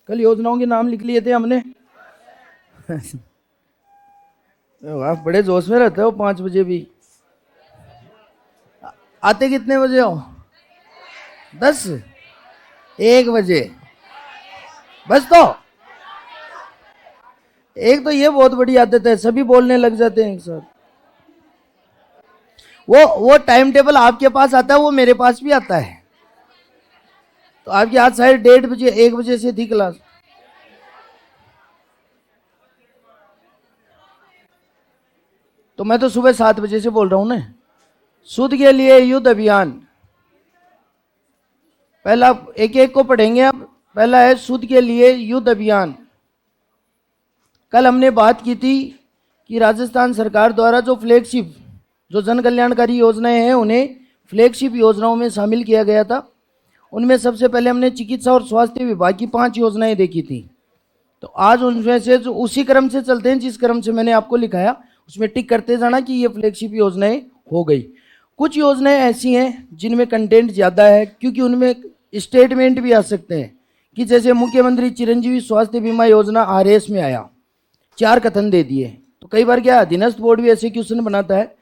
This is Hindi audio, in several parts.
कल योजनाओं के नाम लिख लिए थे हमने। वाह, बड़े जोश में रहते हो 5 बजे भी। आते कितने बजे हो? 10, 1 बजे। बस तो एक तो ये बहुत बड़ी आदत है, सभी बोलने लग जाते हैं एक साथ। वो टाइम टेबल आपके पास आता है, वो मेरे पास भी आता है। तो आपकी आज शायद 1:30 बजे 1 बजे से थी क्लास। तो मैं तो सुबह 7 बजे से बोल रहा हूं ना। शुद्ध के लिए युद्ध अभियान। पहला एक एक को पढ़ेंगे अब। पहला है शुद्ध के लिए युद्ध अभियान। कल हमने बात की थी कि राजस्थान सरकार द्वारा जो फ्लैगशिप, जो जन कल्याणकारी योजनाएं हैं, उन्हें फ्लैगशिप योजनाओं में शामिल किया गया था। उनमें सबसे पहले हमने चिकित्सा और स्वास्थ्य विभाग की 5 योजनाएं देखी थी। तो आज उनमें से जो उसी क्रम से चलते हैं जिस क्रम से मैंने आपको लिखाया, उसमें टिक करते जाना कि ये फ्लैगशिप योजनाएं हो गई। कुछ योजनाएं ऐसी हैं जिनमें कंटेंट ज़्यादा है, क्योंकि उनमें स्टेटमेंट भी आ सकते हैं। कि जैसे मुख्यमंत्री चिरंजीवी स्वास्थ्य बीमा योजना आरएस में आया, 4 कथन दे दिए। तो कई बार क्या अधीनस्थ बोर्ड भी ऐसे क्वेश्चन बनाता है।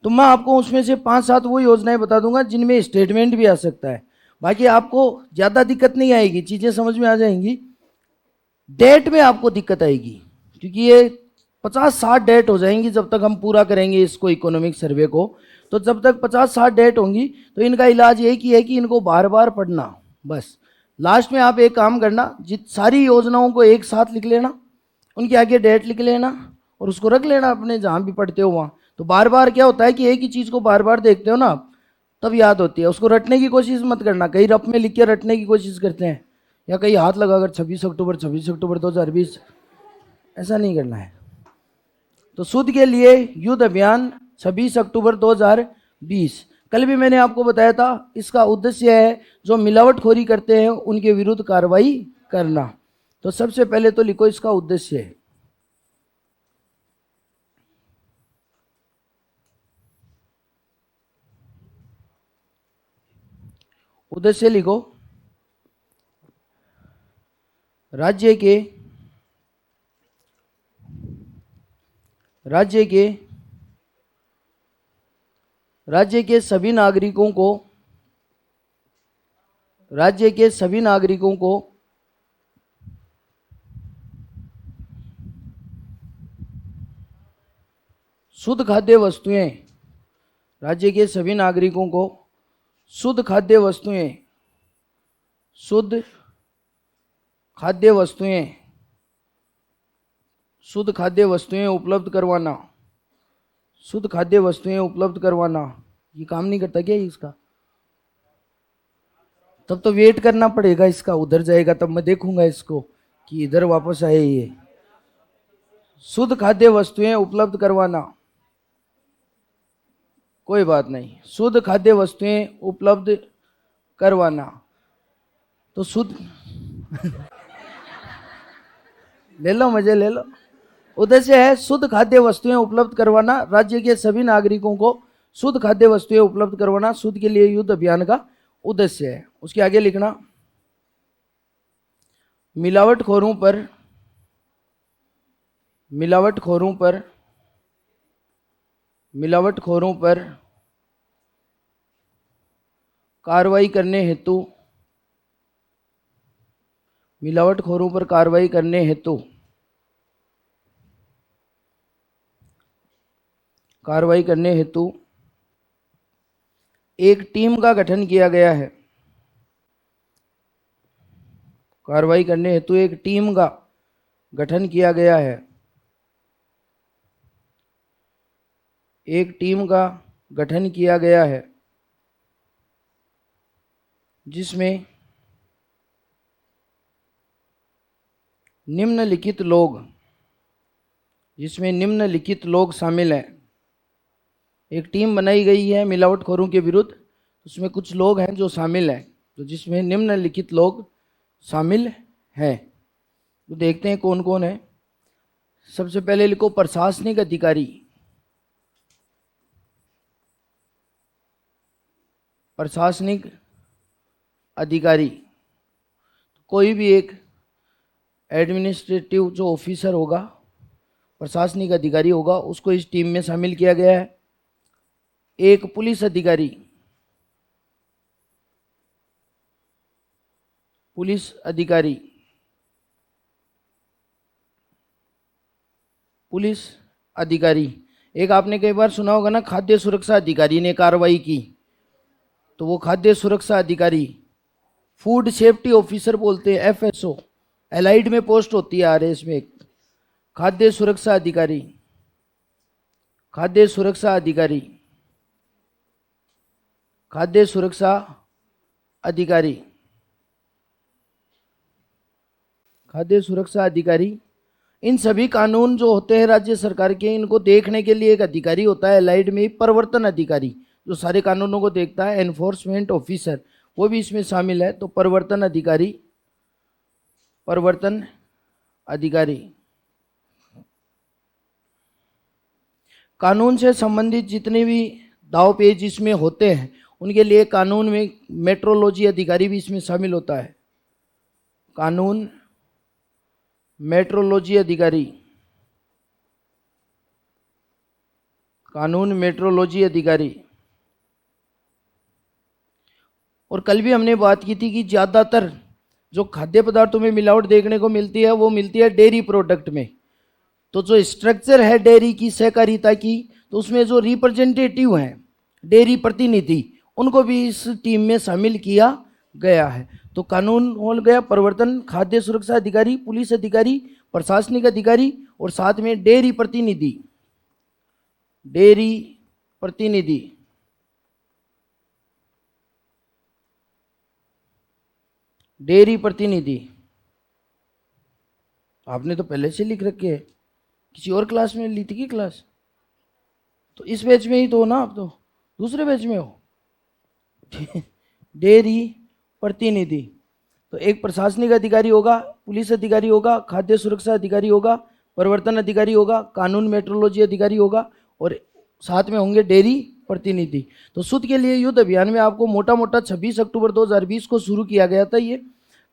तो मैं आपको उसमें से 5-7 वो योजनाएं बता दूंगा जिनमें स्टेटमेंट भी आ सकता है। बाकी आपको ज़्यादा दिक्कत नहीं आएगी, चीज़ें समझ में आ जाएंगी। डेट में आपको दिक्कत आएगी, क्योंकि ये 50-60 डेट हो जाएंगी जब तक हम पूरा करेंगे इसको, इकोनॉमिक सर्वे को। तो जब तक 50-60 डेट होंगी तो इनका इलाज एक ही है कि इनको बार बार पढ़ना। बस लास्ट में आप एक काम करना, जित सारी योजनाओं को एक साथ लिख लेना, उनके आगे डेट लिख लेना और उसको रख लेना अपने जहाँ भी पढ़ते हो वहाँ। तो बार बार क्या होता है कि एक ही चीज़ को बार बार देखते हो ना, तब याद होती है। उसको रटने की कोशिश मत करना, कहीं रफ में लिख के रटने की कोशिश करते हैं, या कहीं हाथ लगाकर 26 अक्टूबर 26 अक्टूबर 2020, ऐसा नहीं करना है। तो शुद्ध के लिए युद्ध अभियान 26 अक्टूबर 2020। कल भी मैंने आपको बताया था, इसका उद्देश्य है जो मिलावटखोरी करते हैं उनके विरुद्ध कार्रवाई करना। तो सबसे पहले तो लिखो इसका उद्देश्य है। उद्देश्य लिखो, राज्य के राज्य के राज्य के सभी नागरिकों को राज्य के सभी नागरिकों को शुद्ध खाद्य वस्तुएं राज्य के सभी नागरिकों को शुद्ध खाद्य वस्तुएं शुद्ध खाद्य वस्तुएं शुद्ध खाद्य वस्तुएं उपलब्ध करवाना। शुद्ध खाद्य वस्तुएं उपलब्ध करवाना, ये काम नहीं करता क्या इसका? तब तो वेट करना पड़ेगा इसका, उधर जाएगा तब मैं देखूंगा इसको कि इधर वापस आए ये। शुद्ध खाद्य वस्तुएं उपलब्ध करवाना, कोई बात नहीं, शुद्ध खाद्य वस्तुएं उपलब्ध करवाना। तो शुद्ध ले लो, मजे ले लो। उद्देश्य है शुद्ध खाद्य वस्तुएं उपलब्ध करवाना, राज्य के सभी नागरिकों को शुद्ध खाद्य वस्तुएं उपलब्ध करवाना शुद्ध के लिए युद्ध अभियान का उद्देश्य है। उसके आगे लिखना, मिलावटखोरों पर मिलावटखोरों पर मिलावटखोरों पर कार्रवाई करने हेतु मिलावटखोरों पर कार्रवाई करने हेतु कार्रवाई करने हेतु एक टीम का गठन किया गया है। कार्रवाई करने हेतु एक टीम का गठन किया गया है। एक टीम का गठन किया गया है जिसमें निम्नलिखित लोग शामिल हैं। एक टीम बनाई गई है मिलावटखोरों के विरुद्ध, उसमें कुछ लोग हैं जो शामिल हैं, तो जिसमें निम्नलिखित लोग शामिल हैं। तो देखते हैं कौन कौन है। सबसे पहले लिखो प्रशासनिक अधिकारी। प्रशासनिक अधिकारी कोई भी एक एडमिनिस्ट्रेटिव जो ऑफिसर होगा, प्रशासनिक अधिकारी होगा, उसको इस टीम में शामिल किया गया है। एक पुलिस अधिकारी, पुलिस अधिकारी, पुलिस अधिकारी। एक आपने कई बार सुना होगा ना, खाद्य सुरक्षा अधिकारी ने कार्रवाई की, तो वो खाद्य सुरक्षा अधिकारी, फूड सेफ्टी ऑफिसर बोलते हैं, एफएसओ, एलाइड में पोस्ट होती है आरएस में। एक खाद्य सुरक्षा अधिकारी, खाद्य सुरक्षा अधिकारी, खाद्य सुरक्षा अधिकारी, खाद्य सुरक्षा अधिकारी। इन सभी कानून जो होते हैं राज्य सरकार के, इनको देखने के लिए एक अधिकारी होता है एलाइड में, प्रवर्तन अधिकारी, जो सारे कानूनों को देखता है, एनफोर्समेंट ऑफिसर, वो भी इसमें शामिल है। तो प्रवर्तन अधिकारी, प्रवर्तन अधिकारी कानून से संबंधित जितने भी दाव पेच इसमें होते हैं उनके लिए कानून में मेट्रोलॉजी अधिकारी भी इसमें शामिल होता है। कानून मेट्रोलॉजी अधिकारी, कानून मेट्रोलॉजी अधिकारी। और कल भी हमने बात की थी कि ज़्यादातर जो खाद्य पदार्थों में मिलावट देखने को मिलती है वो मिलती है डेयरी प्रोडक्ट में। तो जो स्ट्रक्चर है डेयरी की, सहकारिता की, तो उसमें जो रिप्रेजेंटेटिव हैं, डेयरी प्रतिनिधि, उनको भी इस टीम में शामिल किया गया है। तो कानून हो गया प्रवर्तन, खाद्य सुरक्षा अधिकारी, पुलिस अधिकारी, प्रशासनिक अधिकारी, और साथ में डेयरी प्रतिनिधि, डेयरी प्रतिनिधि। डेयरी प्रतिनिधि आपने तो पहले से लिख रखे है, किसी और क्लास में ली थी की क्लास? तो इस बैच में ही तो हो ना, आप तो दूसरे बैच में हो। डेयरी प्रतिनिधि, तो एक प्रशासनिक अधिकारी होगा, पुलिस अधिकारी होगा, खाद्य सुरक्षा अधिकारी होगा, प्रवर्तन अधिकारी होगा, कानून मेट्रोलॉजी अधिकारी होगा, और साथ में होंगे डेयरी प्रतिनिधि। तो शुद्ध के लिए युद्ध अभियान में आपको मोटा मोटा 26 अक्टूबर 2020 को शुरू किया गया था। ये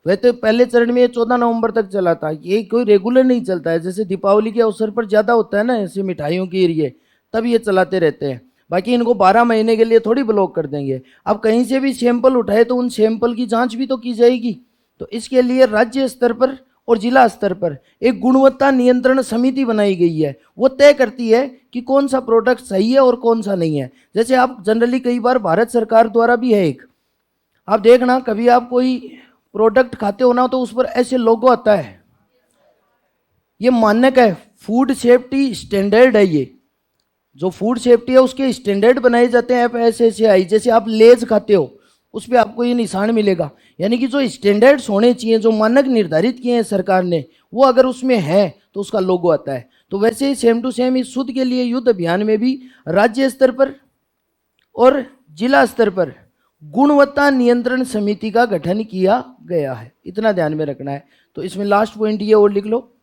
वैसे पहले चरण में ये 14 नवंबर तक चला था। ये कोई रेगुलर नहीं चलता है, जैसे दीपावली के अवसर पर ज़्यादा होता है ना ऐसे मिठाइयों के एरिए, तब ये चलाते रहते हैं। बाकी इनको 12 महीने के लिए थोड़ी ब्लॉक कर देंगे। अब कहीं से भी सैंपल उठाए तो उन सैंपल की जांच भी तो की जाएगी। तो इसके लिए राज्य स्तर पर और जिला स्तर पर एक गुणवत्ता नियंत्रण समिति बनाई गई है। वो तय करती है कि कौन सा प्रोडक्ट सही है और कौन सा नहीं है। जैसे आप जनरली कई बार भारत सरकार द्वारा भी है एक, आप देखना कभी आप कोई प्रोडक्ट खाते हो ना तो उस पर ऐसे लोगो आता है, ये मानक है, फूड सेफ्टी स्टैंडर्ड है। ये जो फूड सेफ्टी है उसके स्टैंडर्ड बनाए जाते हैं FSSAI। जैसे आप लेज खाते हो उस पर आपको ये निशान मिलेगा, यानी कि जो स्टैंडर्ड्स होने चाहिए, जो मानक निर्धारित किए हैं सरकार ने, वो अगर उसमें है तो उसका लोगो आता है। तो वैसे ही सेम टू सेम इस शुद्ध के लिए युद्ध अभियान में भी राज्य स्तर पर और जिला स्तर पर गुणवत्ता नियंत्रण समिति का गठन किया गया है। इतना ध्यान में रखना है। तो इसमें लास्ट पॉइंट ये और लिख लो,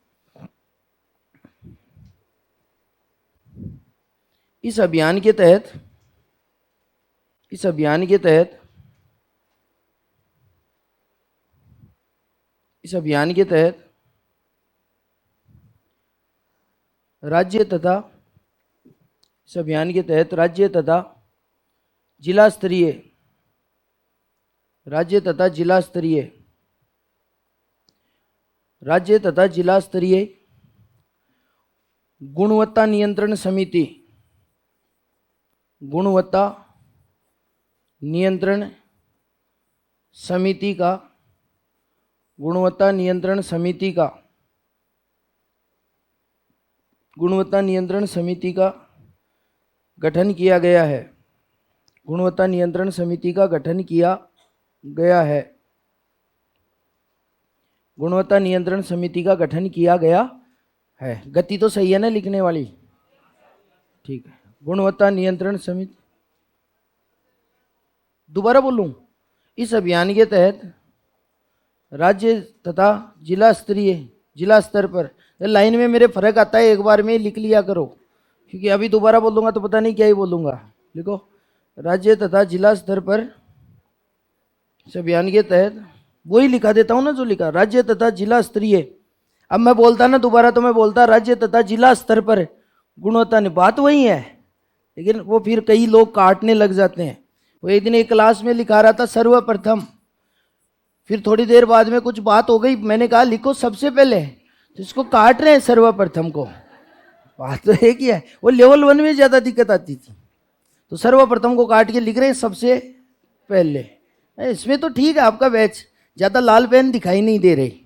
इस अभियान के तहत राज्य तथा जिला स्तरीय गुणवत्ता नियंत्रण समिति का गठन किया गया है। गुणवत्ता नियंत्रण समिति का गठन किया गया है। गुणवत्ता नियंत्रण समिति का गठन किया गया है। गति तो सही है ना लिखने वाली? ठीक है। गुणवत्ता नियंत्रण समिति, दोबारा बोलूं, इस अभियान के तहत राज्य तथा जिला स्तर पर, लाइन में मेरे फर्क आता है, एक बार में लिख लिया करो, क्योंकि अभी दोबारा बोलूंगा तो पता नहीं क्या ही बोलूंगा। लिखो, राज्य तथा जिला स्तर पर इस अभियान के तहत, वही लिखा देता हूं ना जो लिखा, राज्य तथा जिला स्तरीय अब मैं बोलता ना दोबारा तो मैं बोलता राज्य तथा जिला स्तर पर गुणवत्ता नहीं, बात वही है, लेकिन वो फिर कई लोग काटने लग जाते हैं। वो एक दिन एक क्लास में लिखा रहा था सर्वप्रथम, फिर थोड़ी देर बाद में कुछ बात हो गई, मैंने कहा लिखो सबसे पहले, तो इसको काट रहे हैं सर्वप्रथम को। बात तो एक ही है, वो लेवल 1 में ज्यादा दिक्कत आती थी, तो सर्वप्रथम को काट के लिख रहे हैं सबसे पहले। इसमें तो ठीक है आपका बैच, ज्यादा लाल पेन दिखाई नहीं दे रही,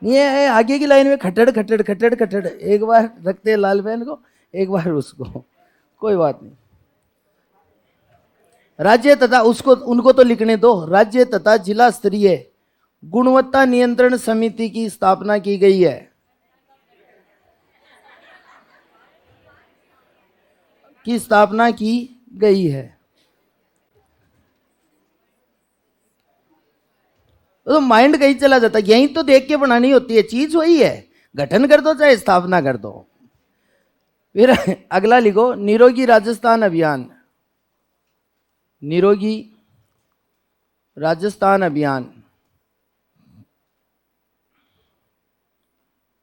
ये है आगे की लाइन में खटड़ खटड़ खटड़ खटड़, एक बार रखते हैं लाल पेन को, एक बार उसको, कोई बात नहीं। राज्य तथा उसको उनको तो लिखने दो, राज्य तथा जिला स्तरीय गुणवत्ता नियंत्रण समिति की स्थापना की गई है। की स्थापना की गई है। तो माइंड कहीं चला जाता है, यहीं तो देख के बनानी होती है, चीज वही है, गठन कर दो चाहे स्थापना कर दो। फिर अगला लिखो निरोगी राजस्थान अभियान, निरोगी राजस्थान अभियान,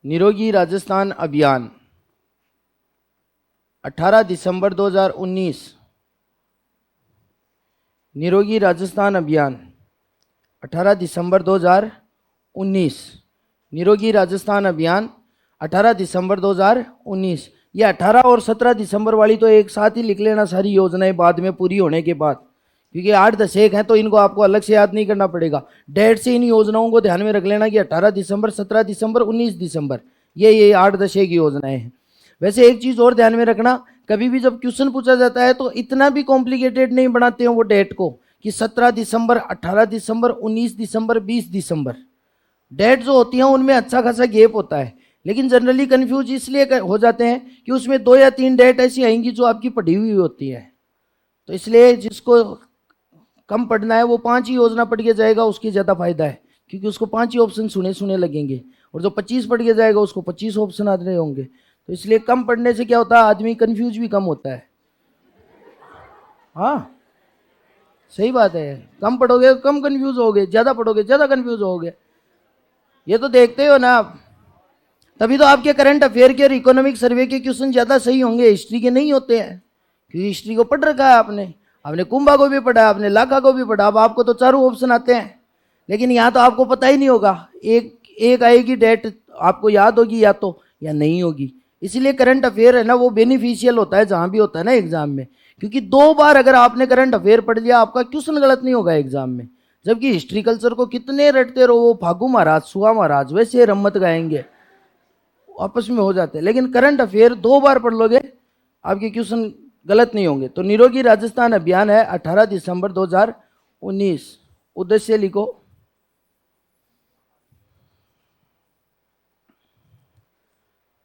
निरोगी राजस्थान अभियान 18 दिसंबर 2019, निरोगी राजस्थान अभियान 18 दिसंबर 2019, निरोगी राजस्थान अभियान 18 दिसंबर 2019। ये 18 और 17 दिसंबर वाली तो एक साथ ही लिख लेना, सारी योजनाएं बाद में पूरी होने के बाद, क्योंकि 8 10 एक हैं तो इनको आपको अलग से याद नहीं करना पड़ेगा। डेट से इन योजनाओं को ध्यान में रख लेना कि 18 दिसंबर, 17 दिसंबर, 19 दिसंबर, ये 8 10 एक योजनाएं हैं। वैसे एक चीज और ध्यान में रखना, कभी भी जब क्वेश्चन पूछा जाता है तो इतना भी कॉम्प्लिकेटेड नहीं बनाते हैं वो डेट को कि 17 दिसंबर, 18 दिसंबर, 19 दिसंबर, 20 दिसंबर। डेट जो होती हैं उनमें अच्छा खासा गैप होता है, लेकिन जनरली कंफ्यूज इसलिए हो जाते हैं कि उसमें 2 या 3 डेट ऐसी आएंगी जो आपकी पढ़ी हुई होती है। तो इसलिए जिसको कम पढ़ना है वो 5 ही योजना पढ़ के जाएगा, उसकी ज़्यादा फायदा है, क्योंकि उसको 5 ही ऑप्शन सुने सुने लगेंगे, और जो 25 पढ़ के जाएगा उसको 25 ऑप्शन आ रहे होंगे। तो इसलिए कम पढ़ने से क्या होता है, आदमी कंफ्यूज भी कम होता है। हाँ सही बात है, कम पढ़ोगे कम कंफ्यूज होगे, ज़्यादा पढ़ोगे ज़्यादा कंफ्यूज होगे, ये तो देखते हो ना आप। तभी तो आपके करंट अफेयर के और इकोनॉमिक सर्वे के क्वेश्चन ज़्यादा सही होंगे, हिस्ट्री के नहीं होते हैं, क्योंकि हिस्ट्री को पढ़ रखा है आपने, आपने कुंभा को भी पढ़ा, आपने लाखा को भी पढ़ा, अब आपको तो चारों ऑप्शन आते हैं। लेकिन यहाँ तो आपको पता ही नहीं होगा, एक आएगी डेट आपको याद होगी या तो या नहीं होगी। इसलिए करंट अफेयर है ना वो बेनिफिशियल होता है जहाँ भी होता है ना एग्जाम में, क्योंकि 2 बार अगर आपने करंट अफेयर पढ़ लिया आपका क्वेश्चन गलत नहीं होगा एग्जाम में। जबकि हिस्ट्री कल्चर को कितने रटते रहो, वो फागू महाराज सुहा महाराज वैसे रम्मत गाएंगे, आपस में हो जाते हैं। लेकिन करंट अफेयर 2 बार पढ़ लोगे आपके क्वेश्चन गलत नहीं होंगे। तो निरोगी राजस्थान अभियान है 18 दिसंबर 2019। उद्देश्य लिखो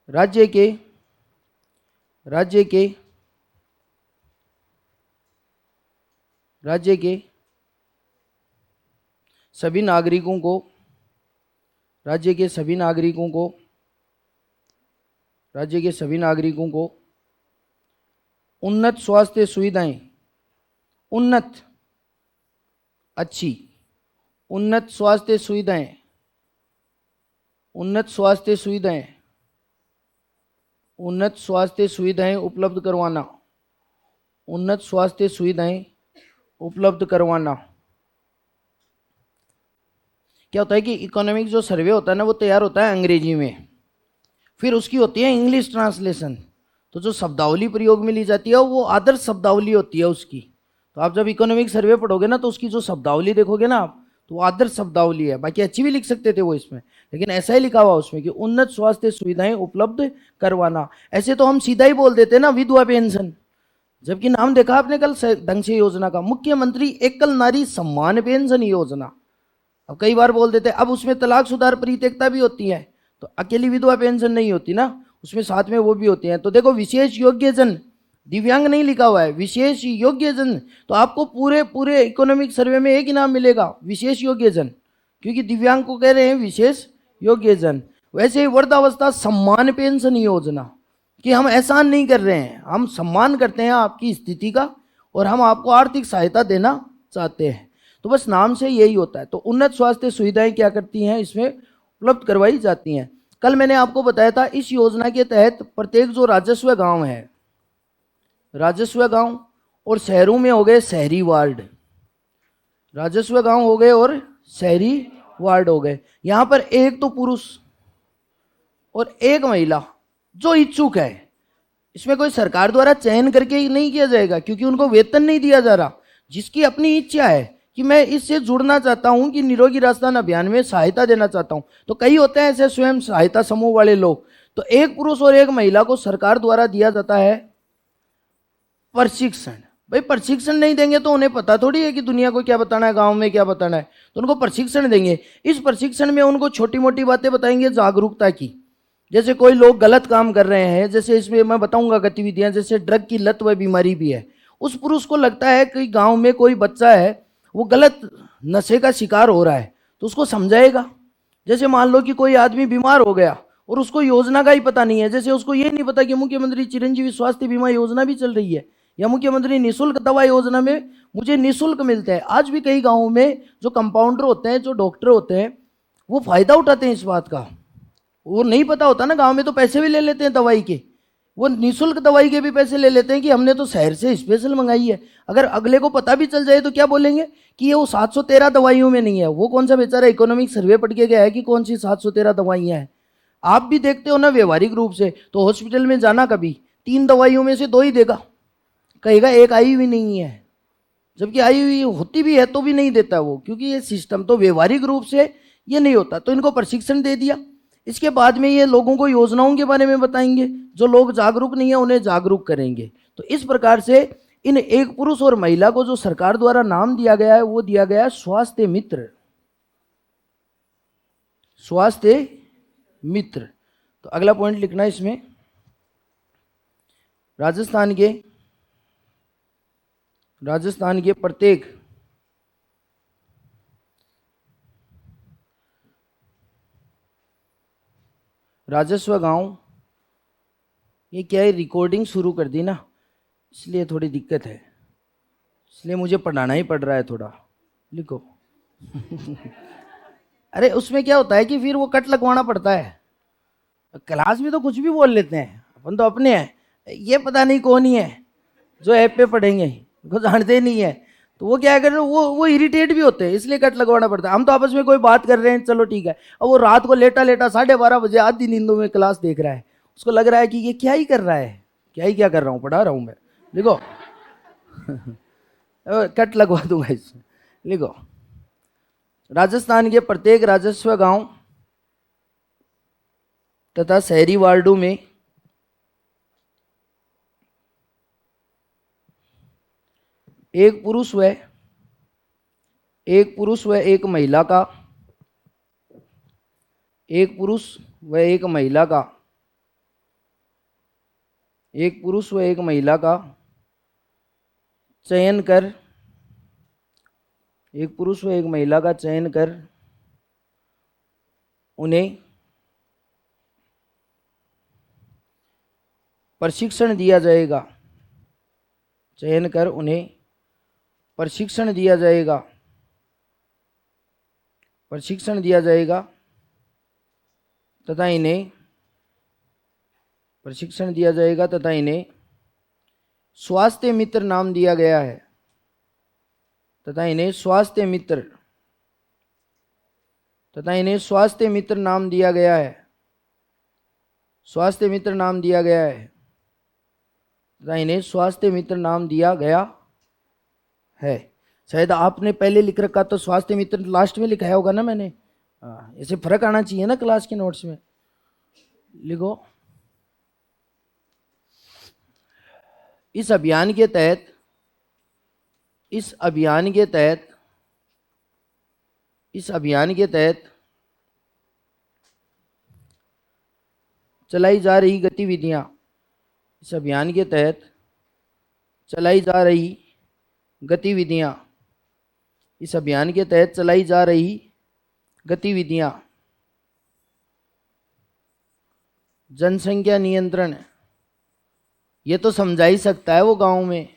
राज्य के सभी नागरिकों को, राज्य के सभी नागरिकों को उन्नत स्वास्थ्य सुविधाएं, उन्नत स्वास्थ्य सुविधाएं उपलब्ध करवाना। क्या होता है कि इकोनॉमिक जो सर्वे होता है ना वो तैयार होता है अंग्रेजी में, फिर उसकी होती है इंग्लिश ट्रांसलेशन। तो जो शब्दावली प्रयोग में ली जाती है वो आदर्श शब्दावली होती है उसकी। तो आप जब इकोनॉमिक सर्वे पढ़ोगे ना तो उसकी जो शब्दावली देखोगे ना आप, तो वो आदर्श शब्दावली है। बाकी अच्छी भी लिख सकते थे वो इसमें, लेकिन ऐसा ही लिखा हुआ उसमें कि उन्नत स्वास्थ्य सुविधाएं उपलब्ध करवाना। ऐसे तो हम सीधा ही बोल देते ना विधवा पेंशन, जबकि नाम देखा आपने कल ढंग से योजना का, मुख्यमंत्री एकल नारी सम्मान पेंशन योजना। अब कई बार बोल देते, अब उसमें तलाक सुधार परित्यक्ता भी होती है, तो अकेली विधवा पेंशन नहीं होती ना, उसमें साथ में वो भी होती हैं। तो देखो विशेष योग्य जन, दिव्यांग नहीं लिखा हुआ है, विशेष योग्य जन, तो आपको पूरे इकोनॉमिक सर्वे में एक ही नाम मिलेगा, विशेष योग्य जन, क्योंकि दिव्यांग को कह रहे हैं विशेष योग्य जन। वैसे ही वृद्धावस्था सम्मान पेंशन योजना, कि हम एहसान नहीं कर रहे हैं, हम सम्मान करते हैं आपकी स्थिति का और हम आपको आर्थिक सहायता देना चाहते हैं। तो बस नाम से यही होता है। तो उन्नत स्वास्थ्य सुविधाएं क्या करती हैं, इसमें उपलब्ध करवाई जाती हैं। कल मैंने आपको बताया था इस योजना के तहत प्रत्येक जो राजस्व गांव है, राजस्व गांव, और शहरों में हो गए शहरी वार्ड, राजस्व गांव हो गए और शहरी वार्ड हो गए। यहां पर एक तो पुरुष और एक महिला जो इच्छुक है, इसमें कोई सरकार द्वारा चयन करके नहीं किया जाएगा क्योंकि उनको वेतन नहीं दिया जा रहा। जिसकी अपनी इच्छा है कि मैं इससे जुड़ना चाहता हूं, कि निरोगी राजस्थान अभियान में सहायता देना चाहता हूं, तो कई होते हैं ऐसे स्वयं सहायता समूह वाले लोग, तो एक पुरुष और एक महिला को सरकार द्वारा दिया जाता है प्रशिक्षण। भाई प्रशिक्षण नहीं देंगे तो उन्हें पता थोड़ी है कि दुनिया को क्या बताना है, गांव में क्या बताना है, तो उनको प्रशिक्षण देंगे। इस प्रशिक्षण में उनको छोटी मोटी बातें बताएंगे जागरूकता की। जैसे कोई लोग गलत काम कर रहे हैं, जैसे इसमें मैं बताऊंगा गतिविधियां, जैसे ड्रग की लत व बीमारी भी है। उस पुरुष को लगता है कि गांव में कोई बच्चा है वो गलत नशे का शिकार हो रहा है, तो उसको समझाएगा। जैसे मान लो कि कोई आदमी बीमार हो गया और उसको योजना का ही पता नहीं है, जैसे उसको ये नहीं पता कि मुख्यमंत्री चिरंजीवी स्वास्थ्य बीमा योजना भी चल रही है, या मुख्यमंत्री निःशुल्क दवा योजना में मुझे निःशुल्क मिलता है। आज भी कई गाँवों में जो कंपाउंडर होते हैं, जो डॉक्टर होते हैं, वो फायदा उठाते हैं इस बात का। वो नहीं पता होता ना, गांव में तो पैसे भी ले लेते हैं दवाई के, वो निःशुल्क दवाई के भी पैसे ले लेते हैं कि हमने तो शहर से स्पेशल मंगाई है। अगर अगले को पता भी चल जाए तो क्या बोलेंगे कि ये वो 713 दवाइयों में नहीं है। वो कौन सा बेचारा इकोनॉमिक सर्वे पढ़ के गया है कि कौन सी 713 दवाइयाँ हैं। आप भी देखते हो ना व्यवहारिक रूप से, तो हॉस्पिटल में जाना कभी 3 दवाइयों में से 2 ही देगा, कहेगा एक आई हुई नहीं है, जबकि आई हुई होती भी है तो भी नहीं देता वो, क्योंकि ये सिस्टम तो व्यवहारिक रूप से ये नहीं होता। तो इनको प्रशिक्षण दे दिया। इसके बाद में ये लोगों को योजनाओं के बारे में बताएंगे, जो लोग जागरूक नहीं है उन्हें जागरूक करेंगे। तो इस प्रकार से इन एक पुरुष और महिला को जो सरकार द्वारा नाम दिया गया है वो दिया गया है स्वास्थ्य मित्र। स्वास्थ्य मित्र। तो अगला पॉइंट लिखना है इसमें, राजस्थान के प्रत्येक राजस्व गांव, ये क्या है रिकॉर्डिंग शुरू कर दी ना, इसलिए थोड़ी दिक्कत है, इसलिए मुझे पढ़ाना ही पड़ रहा है थोड़ा। लिखो अरे उसमें क्या होता है कि फिर वो कट लगवाना पड़ता है। क्लास में तो कुछ भी बोल लेते हैं, अपन तो अपने हैं, ये पता नहीं कौन ही है जो ऐप पे पढ़ेंगे, वो जानते ही नहीं है, तो वो क्या कर रहे हैं, वो इरिटेट भी होते हैं, इसलिए कट लगवाना पड़ता है। हम तो आपस में कोई बात कर रहे हैं, चलो ठीक है, और वो रात को लेटा 12:30 बजे आधी नींदों में क्लास देख रहा है, उसको लग रहा है कि ये क्या ही कर रहा है, क्या कर रहा हूँ, पढ़ा रहा हूँ मैं। देखो कट लगवा दूंगा इसमें। लिखो, राजस्थान के प्रत्येक राजस्व गांव तथा शहरी वार्डों में एक पुरुष व एक महिला का, एक पुरुष व एक महिला का, एक पुरुष व एक महिला का चयन कर, एक पुरुष व एक महिला का चयन कर उन्हें प्रशिक्षण दिया जाएगा, चयन कर उन्हें प्रशिक्षण दिया जाएगा, प्रशिक्षण दिया जाएगा तथा इन्हें प्रशिक्षण दिया जाएगा तथा इन्हें स्वास्थ्य मित्र नाम दिया गया है, तथा इन्हें स्वास्थ्य मित्र, तथा इन्हें स्वास्थ्य मित्र नाम दिया गया है, स्वास्थ्य मित्र नाम दिया गया है, तथा इन्हें स्वास्थ्य मित्र नाम दिया गया है। शायद आपने पहले लिख रखा तो स्वास्थ्य मित्र लास्ट में लिखाया होगा ना मैंने, ऐसे फर्क आना चाहिए ना क्लास के नोट्स में। लिखो, इस अभियान के तहत चलाई जा रही गतिविधियां, इस अभियान के तहत चलाई जा रही गतिविधियां, इस अभियान के तहत चलाई जा रही गतिविधियां जनसंख्या नियंत्रण, ये तो समझा ही सकता है वो गांव में,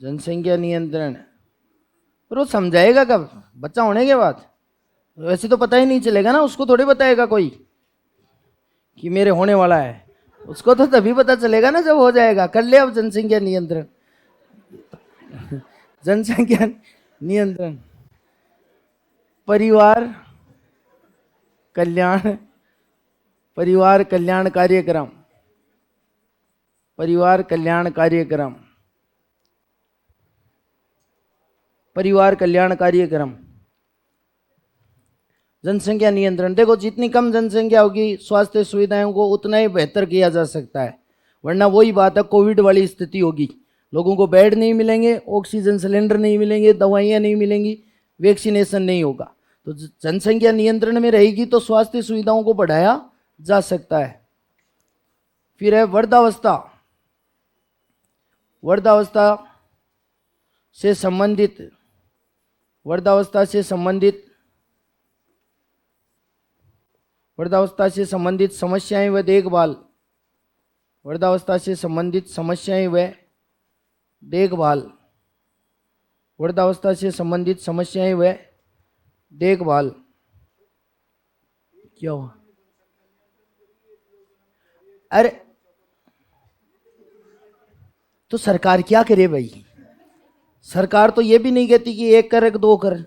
जनसंख्या नियंत्रण, पर वो समझाएगा कब, बच्चा होने के बाद। वैसे तो पता ही नहीं चलेगा ना, उसको थोड़ी बताएगा कोई कि मेरे होने वाला है। उसको तो तभी पता चलेगा ना जब हो जाएगा। कर ले अब जनसंख्या नियंत्रण। जनसंख्या नियंत्रण, परिवार कल्याण, परिवार कल्याण कार्यक्रम, परिवार कल्याण कार्यक्रम, परिवार कल्याण कार्यक्रम, जनसंख्या नियंत्रण। देखो, जितनी कम जनसंख्या होगी स्वास्थ्य सुविधाओं को उतना ही बेहतर किया जा सकता है, वरना वही बात है, कोविड वाली स्थिति होगी। लोगों को बेड नहीं मिलेंगे, ऑक्सीजन सिलेंडर नहीं मिलेंगे, दवाइयाँ नहीं मिलेंगी, वैक्सीनेशन नहीं होगा। तो जनसंख्या नियंत्रण में रहेगी तो स्वास्थ्य सुविधाओं को बढ़ाया जा सकता है। फिर है वृद्धावस्था। वृद्धावस्था से संबंधित, वृद्धावस्था से संबंधित, वृद्धावस्था से संबंधित समस्याएं व देखभाल, वृद्धावस्था से संबंधित समस्याएं व देखभाल, वृद्धावस्था से संबंधित समस्याएं व देखभाल। क्या हुआ? अरे तो सरकार क्या करे भाई? सरकार तो ये भी नहीं कहती कि 1 कर 2 कर।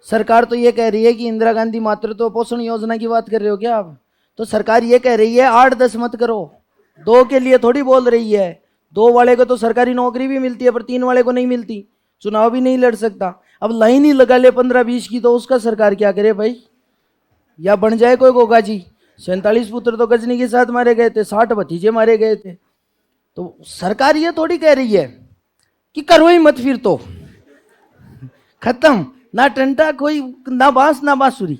सरकार तो ये कह रही है कि इंदिरा गांधी मातृत्व पोषण योजना की बात कर रहे हो क्या आप? तो सरकार ये कह रही है 8-10 मत करो, 2 के लिए थोड़ी बोल रही है। 2 वाले को तो सरकारी नौकरी भी मिलती है पर 3 वाले को नहीं मिलती, चुनाव भी नहीं लड़ सकता। अब लाइन ही लगा ले 15-20 की, तो उसका सरकार क्या करे भाई? या बन जाए कोई गोगा जी। 47 पुत्र तो गजनी के साथ मारे गए थे, 60 भतीजे मारे गए थे। तो सरकार ये थोड़ी कह रही है कि करो ही मत, फिर तो खत्म, ना टंटा कोई, ना बांस ना बांसुरी।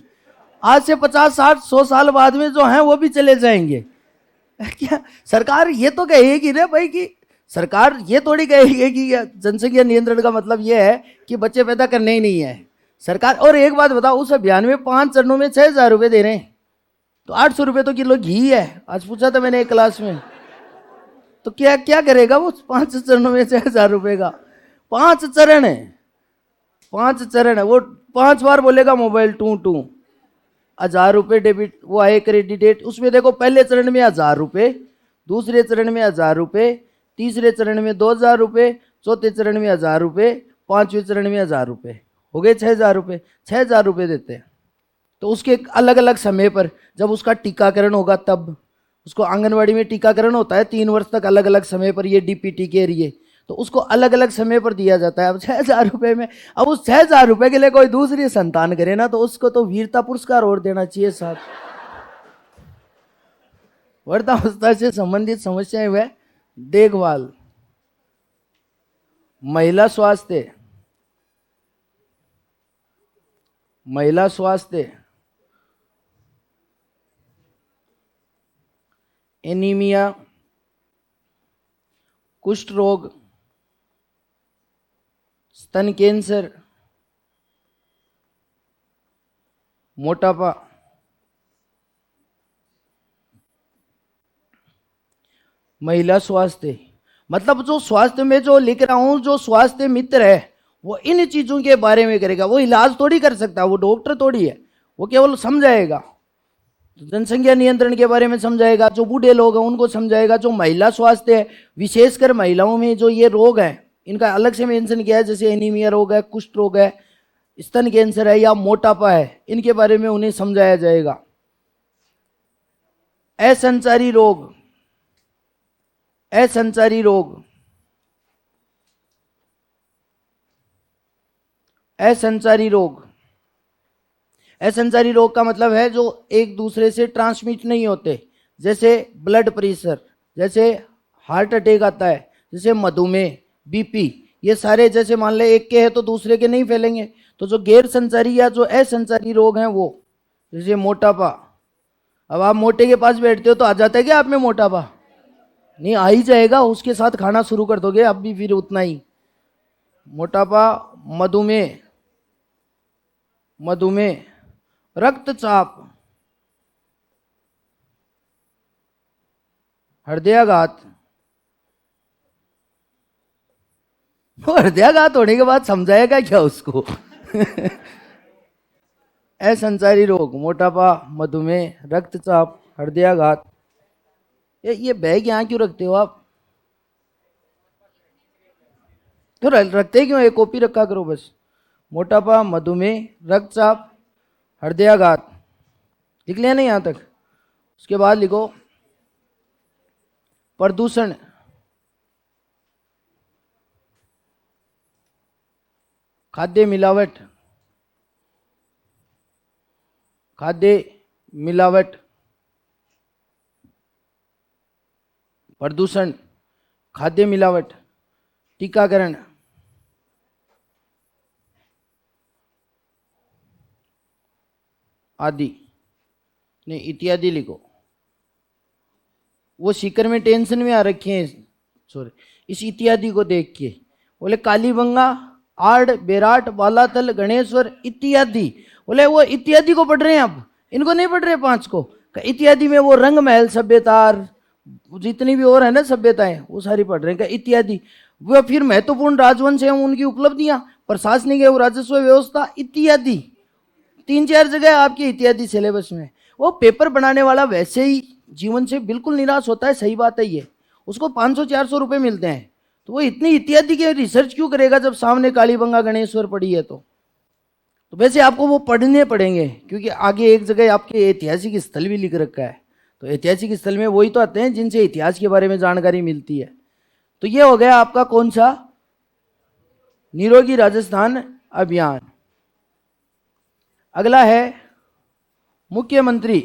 आज से 50-60-100 साल बाद में जो हैं वो भी चले जाएंगे। क्या सरकार ये तो कहेगी ना भाई, कि सरकार ये थोड़ी कहेगी कि जनसंख्या नियंत्रण का मतलब ये है कि बच्चे पैदा करने ही नहीं है सरकार। और एक बात बताओ, उस अभियान में 5 चरणों में 6,000 रुपये दे रहे हैं, तो 800 रुपये तो किलो घी है। आज पूछा था मैंने एक क्लास में, तो क्या क्या करेगा वो 5 चरणों में 6,000 रुपये का? 5 चरण है, 5 चरण है। वो 5 बार बोलेगा मोबाइल टू टू, 1,000 रुपये डेबिट, वो आए क्रेडिट। उसमें देखो, पहले चरण में 1,000 रुपये, दूसरे चरण में 1,000 रुपये, तीसरे चरण में 2,000 रुपये, चौथे चरण में 1,000 रुपये, 5वें चरण में 1,000 रुपये, हो गए 6,000 रुपये। 6,000 रुपये देते हैं। तो उसके अलग अलग समय पर, जब उसका टीकाकरण होगा तब, उसको आंगनवाड़ी में टीकाकरण होता है 3 वर्ष तक, अलग अलग समय पर, ये डीपीटी के लिए, तो उसको अलग अलग समय पर दिया जाता है। अब 6,000 रुपये में, अब उस 6,000 रुपये के लिए कोई दूसरी संतान करे ना, तो उसको तो वीरता पुरस्कार और देना चाहिए साथ। वृद्धावस्था से संबंधित समस्याएं व देखभाल, महिला स्वास्थ्य, महिला स्वास्थ्य, एनीमिया, कुष्ठ रोग, स्तन कैंसर, मोटापा, महिला स्वास्थ्य। मतलब जो स्वास्थ्य में जो लिख रहा हूं, जो स्वास्थ्य मित्र है वो इन चीजों के बारे में करेगा। वो इलाज थोड़ी कर सकता, वो डॉक्टर थोड़ी है, वो केवल समझाएगा। तो जनसंख्या नियंत्रण के बारे में समझाएगा, जो बूढ़े लोग हैं उनको समझाएगा। जो महिला स्वास्थ्य है, विशेषकर महिलाओं में जो ये रोग है, इनका अलग से मेंशन किया है, जैसे एनीमिया रोग है, कुष्ठ रोग है, स्तन कैंसर है या मोटापा है, इनके बारे में उन्हें समझाया जाएगा। असंचारी रोग, असंचारी रोग, असंचारी रोग, असंचारी रोग का मतलब है जो एक दूसरे से ट्रांसमिट नहीं होते, जैसे ब्लड प्रेशर, जैसे हार्ट अटैक आता है, जैसे मधुमेह, बीपी, ये सारे जैसे मान ले एक के हैं तो दूसरे के नहीं फैलेंगे। तो जो गैर संचारी या जो असंचारी रोग हैं वो, जैसे मोटापा। अब आप मोटे के पास बैठते हो तो आ जाता है क्या आप में मोटापा? नहीं, आ ही जाएगा, उसके साथ खाना शुरू कर दोगे अब भी फिर उतना ही। मोटापा, मधुमेह, मधुमेह, रक्तचाप, हृदयाघात। हृदयाघात होने के बाद समझाएगा क्या उसको? असंचारी रोग, मोटापा, मधुमेह, रक्तचाप, हृदयाघात। ये बैग यहाँ क्यों रखते हो आप? तो रखते क्यों? एक कॉपी रखा करो बस। मोटापा, मधुमेह, रक्तचाप, हृदयाघात, लिख लिया नहीं यहाँ तक? उसके बाद लिखो प्रदूषण, खाद्य मिलावट, खाद्य मिलावट, प्रदूषण, खाद्य मिलावट, टीकाकरण, आदि नहीं इत्यादि लिखो। वो सीकर में टेंशन में आ रखे हैं, सॉरी, इस इत्यादि को देख के बोले कालीबंगा, आड़, बेराट, बालातल, गणेश्वर इत्यादि। बोले वो इत्यादि को पढ़ रहे हैं आप, इनको नहीं पढ़ रहे पांच को। इत्यादि में वो रंग महल सभ्यता, जितनी भी और है ना सभ्यताएं, वो सारी पढ़ रहे हैं इत्यादि। वो फिर महत्वपूर्ण राजवंश है उनकी उपलब्धियां, प्रशासनिक एवं राजस्व व्यवस्था इत्यादि, 3-4 जगह आपके इत्यादि सिलेबस में। वो पेपर बनाने वाला वैसे ही जीवन से बिल्कुल निराश होता है, सही बात है ये। उसको 500-400 रुपए मिलते हैं, तो वो इतनी इत्यादि के रिसर्च क्यों करेगा जब सामने कालीबंगा गणेश्वर पड़ी है? तो वैसे आपको वो पढ़ने पड़ेंगे, क्योंकि आगे एक जगह आपके ऐतिहासिक स्थल भी लिख रखा है। तो ऐतिहासिक स्थल में वही तो आते हैं जिनसे इतिहास के बारे में जानकारी मिलती है। तो ये हो गया आपका कौन सा? निरोगी राजस्थान अभियान। अगला है मुख्यमंत्री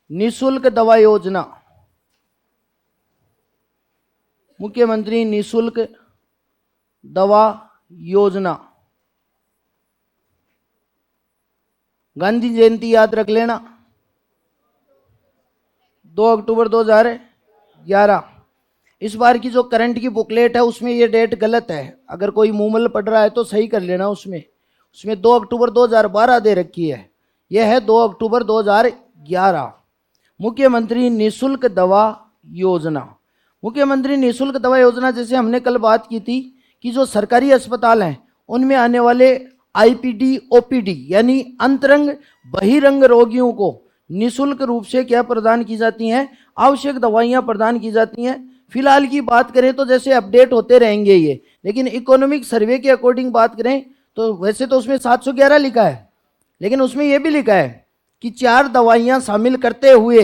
निशुल्क दवा योजना। मुख्यमंत्री निशुल्क दवा योजना, गांधी जयंती याद रख लेना, 2 अक्टूबर 2011। इस बार की जो करंट की बुकलेट है उसमें ये डेट गलत है, अगर कोई मूमल पढ़ रहा है तो सही कर लेना। उसमें 2 अक्टूबर 2012 दे रखी है, यह है 2 अक्टूबर 2011। मुख्यमंत्री निशुल्क दवा योजना। मुख्यमंत्री निशुल्क दवा योजना, जैसे हमने कल बात की थी कि जो सरकारी अस्पताल हैं उनमें आने वाले आईपीडी, ओपीडी यानी अंतरंग बहिरंग रोगियों को निशुल्क रूप से क्या प्रदान की जाती हैं? आवश्यक दवाइयां प्रदान की जाती हैं। फिलहाल की बात करें तो जैसे अपडेट होते रहेंगे ये, लेकिन इकोनॉमिक सर्वे के अकॉर्डिंग बात करें तो वैसे तो उसमें 711 लिखा है, लेकिन उसमें यह भी लिखा है कि 4 दवाइयां शामिल करते हुए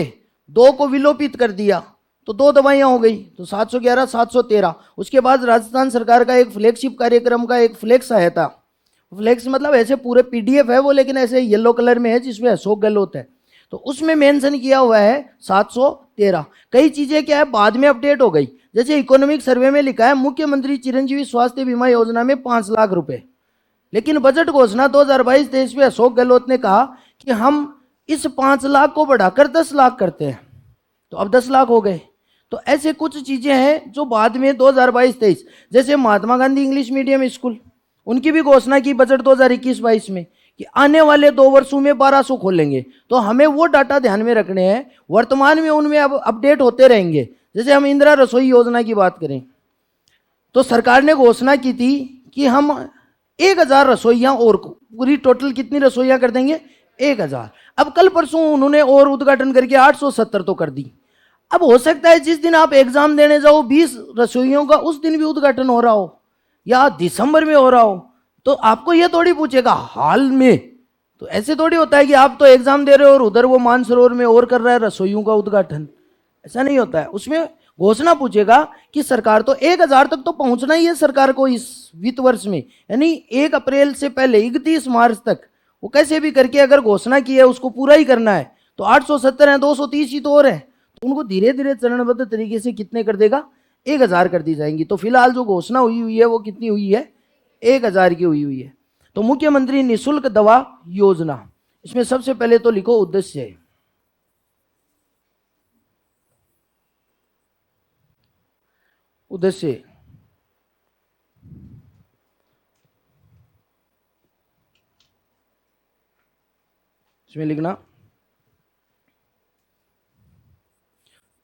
2 को विलोपित कर दिया, तो 2 दवाइयां हो गई, तो 711, 713। उसके बाद राजस्थान सरकार का एक फ्लैगशिप कार्यक्रम का एक फ्लैक्स आया था। फ्लैक्स मतलब ऐसे पूरे पीडीएफ है वो, लेकिन ऐसे येलो कलर में है जिसमें अशोक गहलोत है, तो उसमें मेंशन किया हुआ है 713। कई चीजें क्या है बाद में अपडेट हो गई, जैसे इकोनॉमिक सर्वे में लिखा है मुख्यमंत्री चिरंजीवी स्वास्थ्य बीमा योजना में 5 लाख रुपए, लेकिन बजट घोषणा 2022-23 में अशोक गहलोत ने कहा कि हम इस 5 लाख को बढ़ाकर 10 लाख करते हैं, तो अब 10 लाख हो गए। तो ऐसे कुछ चीजें हैं जो बाद में 2022-23, जैसे Mahatma Gandhi English medium school, उनकी भी घोषणा की बजट 2021-22 में कि आने वाले 2 वर्षों में 1200 खोलेंगे। तो हमें वो डाटा ध्यान में रखने हैं, वर्तमान में उनमें अब अपडेट होते रहेंगे। जैसे हम इंदिरा रसोई योजना की बात करें तो सरकार ने घोषणा की थी कि हम 1000 रसोइयां और पूरी टोटल कितनी रसोइयां कर देंगे? 1000। अब कल परसों उन्होंने और उद्घाटन करके 870 तो कर दी। अब हो सकता है जिस दिन आप एग्जाम देने जाओ 20 रसोइयों का उस दिन भी उद्घाटन हो रहा हो या दिसंबर में हो रहा हो, तो आपको यह थोड़ी पूछेगा हाल में। तो ऐसे थोड़ी होता है कि आप तो एग्जाम दे रहे हो और उधर वो मानसरोवर में और कर रहा है रसोइयों का उद्घाटन, ऐसा नहीं होता है। उसमें घोषणा पूछेगा कि सरकार तो 1000 तक तो पहुंचना ही है सरकार को इस वित्त वर्ष में, यानी 1 अप्रैल से पहले 31 मार्च तक वो कैसे भी करके अगर घोषणा की है उसको पूरा ही करना है। तो 870 है, 230 ही तो और है, तो उनको धीरे धीरे चरणबद्ध तरीके से कितने कर देगा? 1000 कर दी जाएंगी। तो फिलहाल जो घोषणा हुई है वो कितनी हुई है? 1000 की हुई है। तो मुख्यमंत्री निशुल्क दवा योजना, इसमें सबसे पहले तो लिखो उद्देश्य। उद्देश्य इसमें लिखना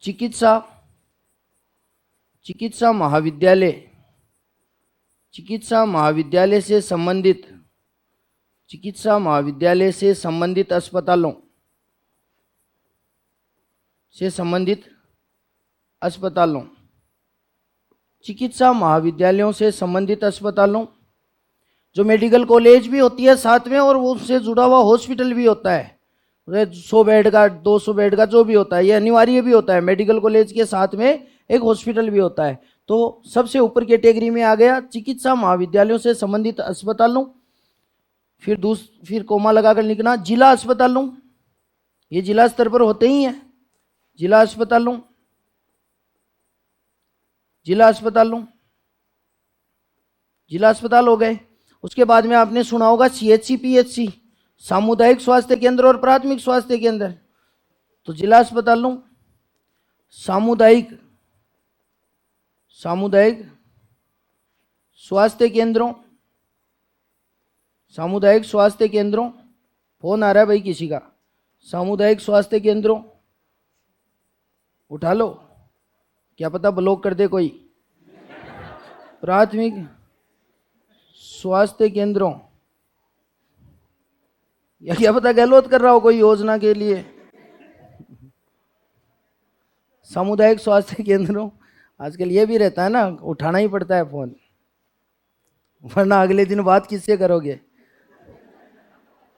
चिकित्सा महाविद्यालय से संबंधित चिकित्सा महाविद्यालय से संबंधित अस्पतालों चिकित्सा महाविद्यालयों से संबंधित अस्पतालों, जो मेडिकल कॉलेज भी होती है साथ में और वो उससे जुड़ा हुआ हॉस्पिटल भी होता है, 100 बेड का 200 बेड का जो भी होता है, ये अनिवार्य भी होता है। मेडिकल कॉलेज के साथ में एक हॉस्पिटल भी होता है। तो सबसे ऊपर कैटेगरी में आ गया चिकित्सा महाविद्यालयों से संबंधित अस्पतालों। फिर कोमा लगाकर लिखना जिला अस्पतालों, ये जिला स्तर पर होते ही हैं। जिला अस्पताल हो गए। उसके बाद में आपने सुना होगा CHC PHC, सामुदायिक स्वास्थ्य केंद्र और प्राथमिक स्वास्थ्य केंद्र। तो जिला अस्पतालों, सामुदायिक स्वास्थ्य केंद्रों, फोन आ रहा है भाई किसी का, सामुदायिक स्वास्थ्य केंद्रों उठा लो, क्या पता ब्लॉक कर दे कोई। प्राथमिक स्वास्थ्य केंद्रों, या क्या पता गहलोत कर रहा हो कोई योजना के लिए। सामुदायिक स्वास्थ्य केंद्रों, आजकल ये भी रहता है ना, उठाना ही पड़ता है फोन, वरना अगले दिन बात किससे करोगे।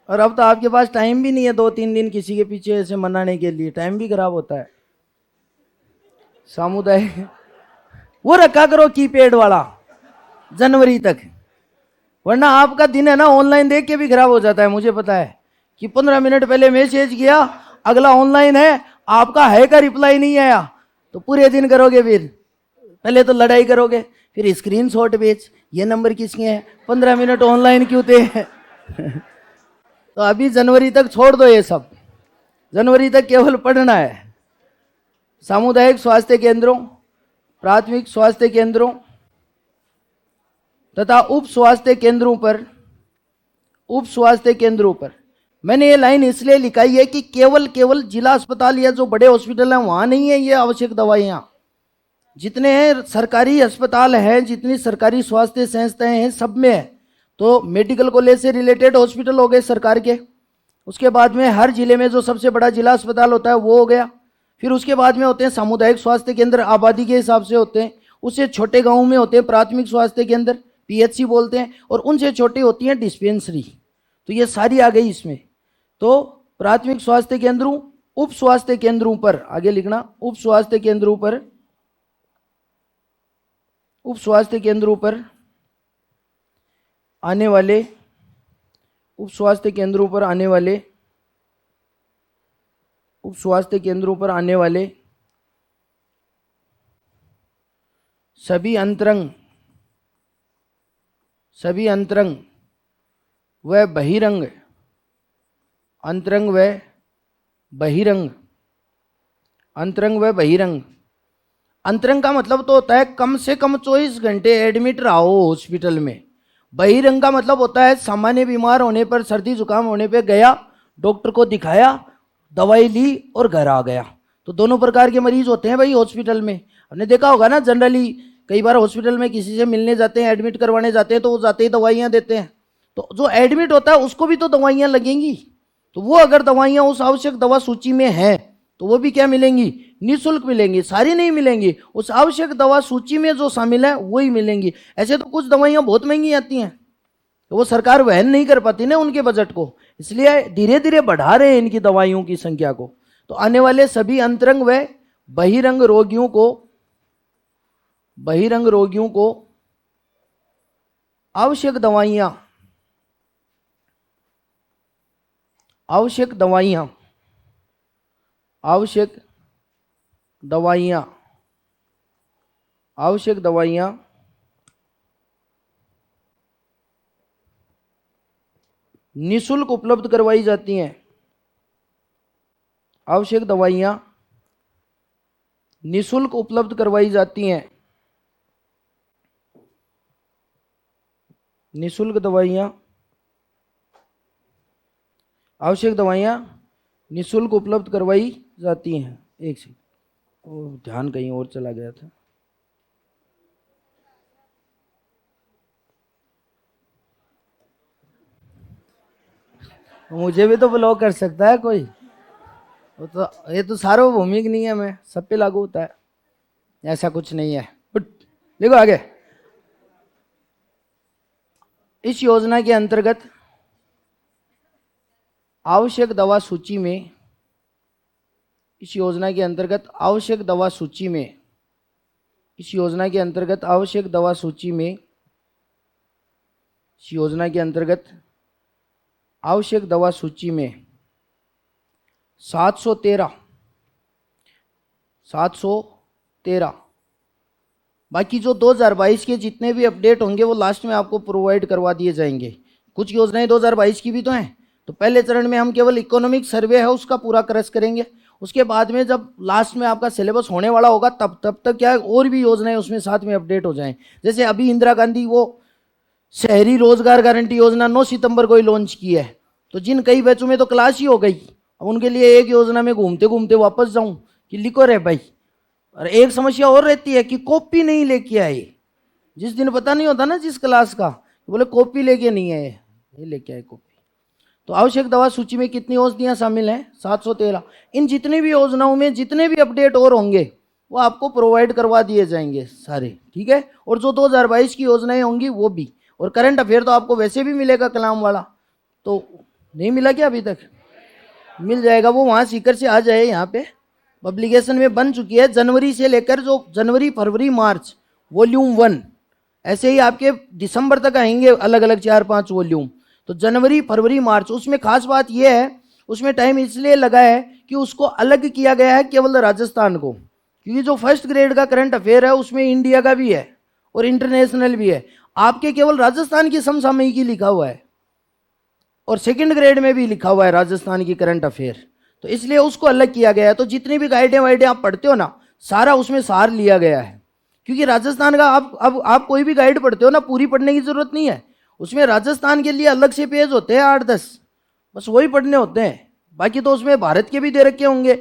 और अब तो आपके पास टाइम भी नहीं है 2-3 दिन किसी के पीछे ऐसे मनाने के लिए, टाइम भी खराब होता है। सामुदायिक वो रखा करो कीपैड वाला जनवरी तक, वरना आपका दिन है ना ऑनलाइन देख के भी खराब हो जाता है। मुझे पता है कि 15 मिनट पहले मैसेज किया, अगला ऑनलाइन है, आपका है का रिप्लाई नहीं आया, तो पूरे दिन करोगे। फिर पहले तो लड़ाई करोगे, फिर स्क्रीनशॉट भेज, ये नंबर किसके हैं, 15 मिनट ऑनलाइन क्यों थे। तो अभी जनवरी तक छोड़ दो ये सब, जनवरी तक केवल पढ़ना है। सामुदायिक स्वास्थ्य केंद्रों, प्राथमिक स्वास्थ्य केंद्रों तथा उप स्वास्थ्य केंद्रों पर मैंने ये लाइन इसलिए लिखाई है कि केवल जिला अस्पताल या जो बड़े हॉस्पिटल हैं वहां नहीं है ये आवश्यक दवाइयां। जितने सरकारी अस्पताल हैं, जितनी सरकारी स्वास्थ्य संस्थाएं हैं, सब में है। तो मेडिकल कॉलेज से रिलेटेड हॉस्पिटल हो गए सरकार के, उसके बाद में हर जिले में जो सबसे बड़ा जिला अस्पताल होता है वो हो गया। फिर उसके बाद में होते हैं सामुदायिक स्वास्थ्य केंद्र, आबादी के हिसाब से होते हैं। उससे छोटे गाँव में होते हैं प्राथमिक स्वास्थ्य केंद्र, PHC बोलते हैं, और उनसे छोटी होती हैं डिस्पेंसरी। तो ये सारी आ गई इसमें। तो प्राथमिक स्वास्थ्य केंद्रों, उप स्वास्थ्य केंद्रों पर आगे लिखना, उप स्वास्थ्य केंद्रों पर आने वाले उप स्वास्थ्य केंद्रों पर आने वाले सभी अंतरंग व बहिरंग अंतरंग का मतलब तो होता है कम से कम 24 घंटे एडमिट रहो हॉस्पिटल में। बहिरंग का मतलब होता है सामान्य बीमार होने पर, सर्दी जुकाम होने पे गया, डॉक्टर को दिखाया, दवाई ली और घर आ गया। तो दोनों प्रकार के मरीज होते हैं भाई हॉस्पिटल में। हमने देखा होगा ना, जनरली कई बार हॉस्पिटल में किसी से मिलने जाते हैं, एडमिट करवाने जाते हैं, तो वो जाते ही दवाइयाँ देते हैं। तो जो एडमिट होता है उसको भी तो दवाइयाँ लगेंगी, तो वो अगर दवाइयाँ उस आवश्यक दवा सूची में है तो वो भी क्या मिलेंगी, निःशुल्क मिलेंगी। सारी नहीं मिलेंगी, उस आवश्यक दवा सूची में जो शामिल है वही मिलेंगी। ऐसे तो कुछ दवाइयाँ बहुत महंगी आती हैं, तो वो सरकार वहन नहीं कर पाती ना उनके बजट को, इसलिए धीरे धीरे बढ़ा रहे हैं इनकी दवाइयों की संख्या को। तो आने वाले सभी अंतरंग व बहिरंग रोगियों को आवश्यक दवाइयाँ निःशुल्क उपलब्ध करवाई जाती हैं। आवश्यक दवाइयाँ निःशुल्क उपलब्ध करवाई जाती हैं। आवश्यक दवाइयाँ निःशुल्क उपलब्ध करवाई जाती हैं। एक सेकंड, वो ध्यान कहीं और चला गया था। मुझे भी तो ब्लॉक कर सकता है कोई। वो तो ये तो सार्वभौमिक नियम है, सब पे लागू होता है, ऐसा कुछ नहीं है। बट देखो आगे, इस योजना के अंतर्गत आवश्यक दवा सूची में, इस योजना के अंतर्गत आवश्यक दवा सूची में, इस योजना के अंतर्गत आवश्यक दवा सूची में, इस योजना के अंतर्गत आवश्यक दवा सूची में 713 बाकी जो 2022 के जितने भी अपडेट होंगे वो लास्ट में आपको प्रोवाइड करवा दिए जाएंगे। कुछ योजनाएं 2022 की भी तो हैं, तो पहले चरण में हम केवल इकोनॉमिक सर्वे है उसका पूरा क्रश करेंगे। उसके बाद में जब लास्ट में आपका सिलेबस होने वाला होगा तब तक क्या है, और भी योजनाएं उसमें साथ में अपडेट हो जाएं। जैसे अभी इंदिरा गांधी वो शहरी रोजगार गारंटी योजना 9 सितंबर को ही लॉन्च की है, तो जिन कई बच्चों में तो क्लास ही हो गई, अब उनके लिए एक योजना में घूमते घूमते वापस जाऊं कि लिखो रे भाई। और एक समस्या और रहती है कि कॉपी नहीं लेके आए, जिस दिन पता नहीं होता ना जिस क्लास का, तो बोले कॉपी लेके नहीं आए, ये लेके आए कॉपी। तो आवश्यक दवा सूची में कितनी औषधियां शामिल हैं? 713। इन जितनी भी योजनाओं में जितने भी अपडेट और होंगे वो आपको प्रोवाइड करवा दिए जाएंगे सारे, ठीक है। और जो 2022 की योजनाएं होंगी वो भी, और करंट अफेयर तो आपको वैसे भी मिलेगा कलाम वाला, तो नहीं मिला क्या अभी तक? मिल जाएगा, वो वहाँ सीकर से आ जाए, यहाँ पे पब्लिकेशन में बन चुकी है। जनवरी से लेकर जो जनवरी फरवरी मार्च वॉल्यूम 1, ऐसे ही आपके दिसंबर तक आएंगे अलग अलग 4-5 वॉल्यूम। तो जनवरी फरवरी मार्च, उसमें खास बात यह है, उसमें टाइम इसलिए लगा है कि उसको अलग किया गया है केवल राजस्थान को, क्योंकि जो फर्स्ट ग्रेड का करंट अफेयर है उसमें इंडिया का भी है और इंटरनेशनल भी है। आपके केवल राजस्थान की समसामयिकी लिखा हुआ है और सेकंड ग्रेड में भी लिखा हुआ है राजस्थान की करंट अफेयर, तो इसलिए उसको अलग किया गया है। तो जितनी भी गाइडें वाइडें आप पढ़ते हो ना, सारा उसमें सार लिया गया है। क्योंकि राजस्थान का आप कोई भी गाइड पढ़ते हो ना, पूरी पढ़ने की जरूरत नहीं है, उसमें राजस्थान के लिए अलग से पेज होते हैं 8-10, बस वही पढ़ने होते हैं। बाकी तो उसमें भारत के भी दे रखे होंगे,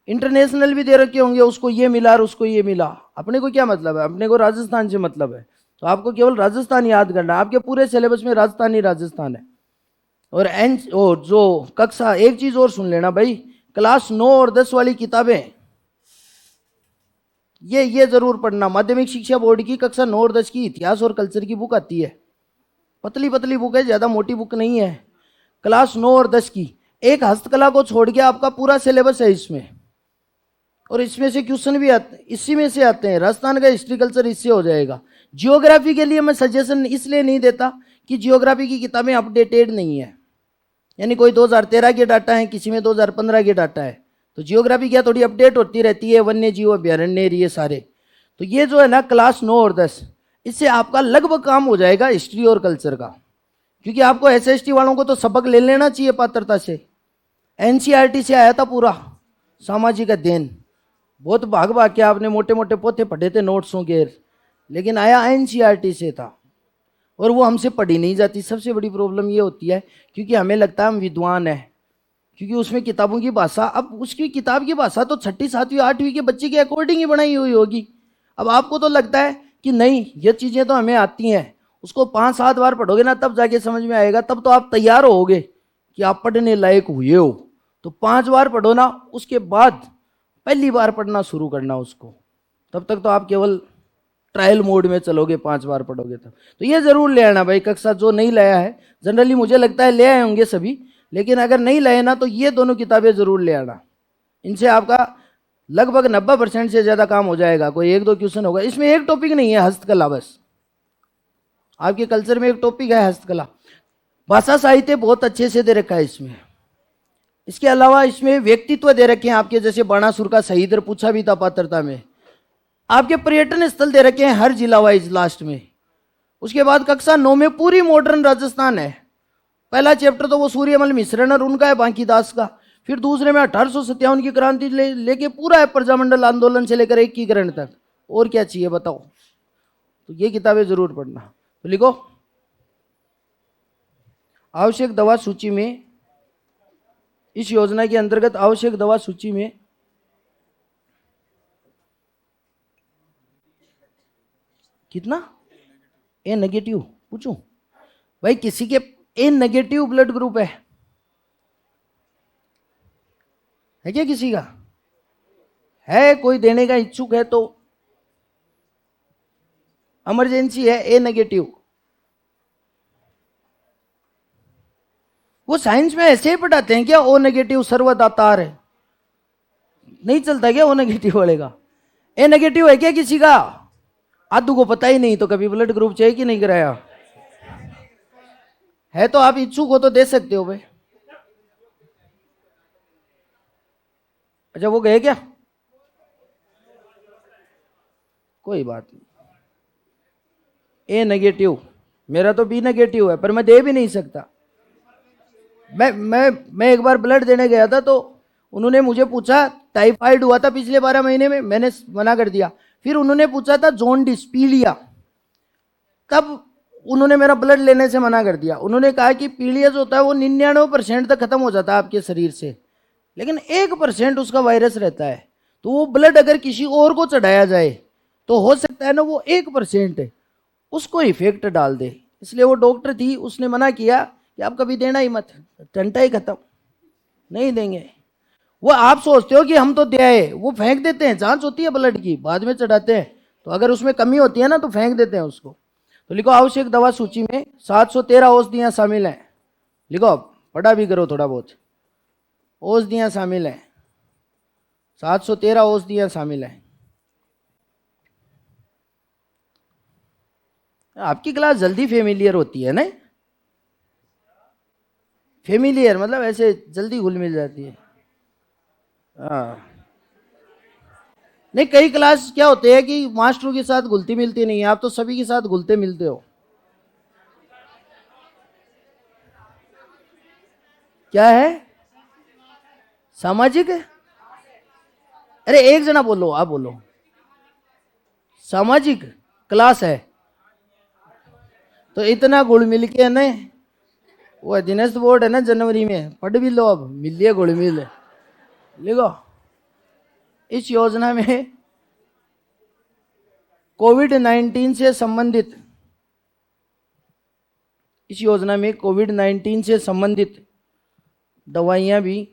इंटरनेशनल भी दे रखे होंगे, उसको ये मिला और उसको ये मिला। अपने को क्या मतलब है? अपने को राजस्थान से मतलब है, तो आपको केवल राजस्थान याद करना है। आपके पूरे सिलेबस में राजस्थान ही राजस्थान है। और जो कक्षा, एक चीज और सुन लेना भाई, क्लास 9 और 10 वाली किताबें ये जरूर पढ़ना। माध्यमिक शिक्षा बोर्ड की कक्षा 9 और 10 की इतिहास और कल्चर की बुक आती है, पतली पतली बुक है, ज्यादा मोटी बुक नहीं है। क्लास 9 और 10 की, एक हस्तकला को छोड़ के आपका पूरा सिलेबस है इसमें, और इसमें से क्वेश्चन भी आते, इसी में से आते हैं। राजस्थान का हिस्ट्री कल्चर इससे हो जाएगा। जियोग्राफी के लिए मैं सजेशन इसलिए नहीं देता कि जियोग्राफी की किताबें अपडेटेड नहीं है, यानी कोई 2013 के डाटा है, किसी में 2015 के डाटा है, तो जियोग्राफी क्या थोड़ी अपडेट होती रहती है, वन्य जीव अभ्यारण्य ये सारे। तो ये जो है ना क्लास 9 और 10, इससे आपका लगभग काम हो जाएगा हिस्ट्री और कल्चर का। क्योंकि आपको एसएसटी वालों को तो सबक ले लेना चाहिए पात्रता से, एनसीईआरटी से आया था पूरा सामाजिक अध्ययन, बहुत भाग भाग के आपने मोटे मोटे पोते पढ़े थे नोट्सों के, लेकिन आया एनसीईआरटी से था, और वो हमसे पढ़ी नहीं जाती। सबसे बड़ी प्रॉब्लम ये होती है, क्योंकि हमें लगता है हम विद्वान हैं, क्योंकि उसमें किताबों की भाषा, अब उसकी किताब की भाषा तो 6ठी 7वीं 8वीं के बच्चे के अकॉर्डिंग ही बनाई हुई होगी। अब आपको तो लगता है कि नहीं ये चीज़ें तो हमें आती हैं, उसको 5-7 बार पढ़ोगे ना तब जाके समझ में आएगा, तब तो आप तैयार होगे कि आप पढ़ने लायक हुए हो। तो 5 बार पढ़ो ना, उसके बाद पहली बार पढ़ना शुरू करना उसको, तब तक तो आप केवल ट्रायल मोड में चलोगे, 5 बार पढ़ोगे तब। तो ये जरूर ले आना भाई, कक्षा जो नहीं लाया है, जनरली मुझे लगता है ले आए होंगे सभी, लेकिन अगर नहीं लाए ना तो ये दोनों किताबें जरूर ले आना। इनसे आपका लगभग 90% से ज्यादा काम हो जाएगा। कोई 1-2 क्वेश्चन होगा, इसमें एक टॉपिक नहीं है हस्तकला, बस आपके कल्चर में एक टॉपिक है हस्तकला। भाषा साहित्य बहुत अच्छे से दे रखा है इसमें। इसके अलावा इसमें व्यक्तित्व दे रखे हैं आपके, जैसे बाणासुर का शहीद पूछा भी था पात्रता में। आपके पर्यटन स्थल दे रखे हैं हर जिला वाइज लास्ट में। उसके बाद कक्षा 9 में पूरी मॉडर्न राजस्थान है। पहला चैप्टर तो वो सूर्यमल मिश्रण और उनका है बांकी दास का, फिर दूसरे में 1857 की क्रांति लेके पूरा है प्रजामंडल आंदोलन से लेकर एकीकरण तक। और क्या चाहिए बताओ? तो ये किताबें जरूर पढ़ना। तो लिखो, आवश्यक दवा सूची में, इस योजना के अंतर्गत आवश्यक दवा सूची में कितना ए नेगेटिव पूछूं भाई? किसी के ए नेगेटिव ब्लड ग्रुप है है क्या किसी का? है कोई देने का इच्छुक है तो? इमरजेंसी है, ए नेगेटिव। वो साइंस में ऐसे ही पढ़ाते हैं क्या? ओ नेगेटिव सर्वदातार है, नहीं चलता क्या ओ नेगेटिव वाले का? ए नेगेटिव है क्या किसी का? आदू को पता ही नहीं तो कभी ब्लड ग्रुप चाहिए कि नहीं कराया है? तो आप इच्छुक हो तो दे सकते हो भाई। अच्छा वो गए क्या? कोई बात नहीं। ए नेगेटिव, मेरा तो बी नेगेटिव है पर मैं दे भी नहीं सकता। मैं एक बार ब्लड देने गया था तो उन्होंने मुझे पूछा, टाइफाइड हुआ था पिछले 12 महीने में, मैंने मना कर दिया। फिर उन्होंने पूछा था जॉन्डिस, पीलिया, तब उन्होंने मेरा ब्लड लेने से मना कर दिया। उन्होंने कहा कि पीलिया जो होता है वो 99% तक खत्म हो जाता है आपके शरीर से, लेकिन 1% उसका वायरस रहता है। तो वो ब्लड अगर किसी और को चढ़ाया जाए तो हो सकता है ना वो 1% उसको इफेक्ट डाल दे। इसलिए वो डॉक्टर थी, उसने मना किया कि आप कभी देना ही मत, टंटा ही खत्म, नहीं देंगे। वो आप सोचते हो कि हम तो दे आए, वो फेंक देते हैं। जांच होती है ब्लड की, बाद में चढ़ाते हैं, तो अगर उसमें कमी होती है ना तो फेंक देते हैं उसको। तो लिखो आवश्यक दवा सूची में 713 औषधियां शामिल हैं। लिखो, पढ़ा भी करो थोड़ा बहुत। औषधियां शामिल हैं, 713 औषधियां शामिल हैं। आपकी क्लास जल्दी फेमिलियर होती है ना? फेमिलियर मतलब ऐसे जल्दी घुल मिल जाती है। हाँ, नहीं कई क्लास क्या होते हैं कि मास्टरों के साथ घुलती मिलती नहीं है, आप तो सभी के साथ घुलते मिलते हो। क्या है? सामाजिक? अरे एक जना बोलो, आप बोलो। सामाजिक क्लास है तो इतना गुड़ मिल के ना, वो दिनेश बोर्ड है ना जनवरी में, पढ़ भी लो, अब मिलिए गुड़ मिल। लिखो, इस योजना में कोविड-19 से संबंधित, इस योजना में कोविड-19 से संबंधित दवाइयां भी,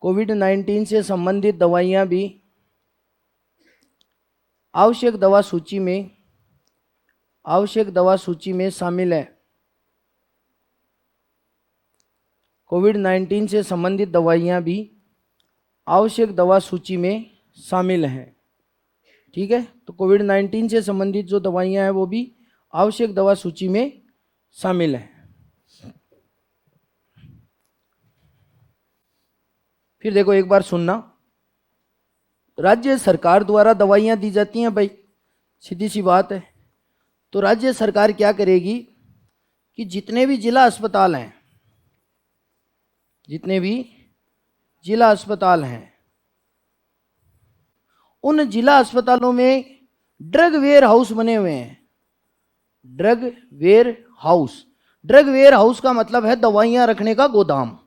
कोविड-19 से संबंधित दवाइयां भी आवश्यक दवा सूची में, आवश्यक दवा सूची में शामिल है। कोविड-19 से संबंधित दवाइयां भी आवश्यक दवा सूची में शामिल हैं। ठीक है, तो कोविड-19 से संबंधित जो दवाइयां हैं वो भी आवश्यक दवा सूची में शामिल है। फिर देखो एक बार सुनना, राज्य सरकार द्वारा दवाइयां दी जाती हैं भाई, सीधी सी बात है। तो राज्य सरकार क्या करेगी कि जितने भी जिला अस्पताल हैं, जितने भी जिला अस्पताल हैं, उन जिला अस्पतालों में ड्रग वेयर हाउस बने हुए हैं। Drug warehouse, drug warehouse का मतलब है दवाइयां रखने का गोदाम।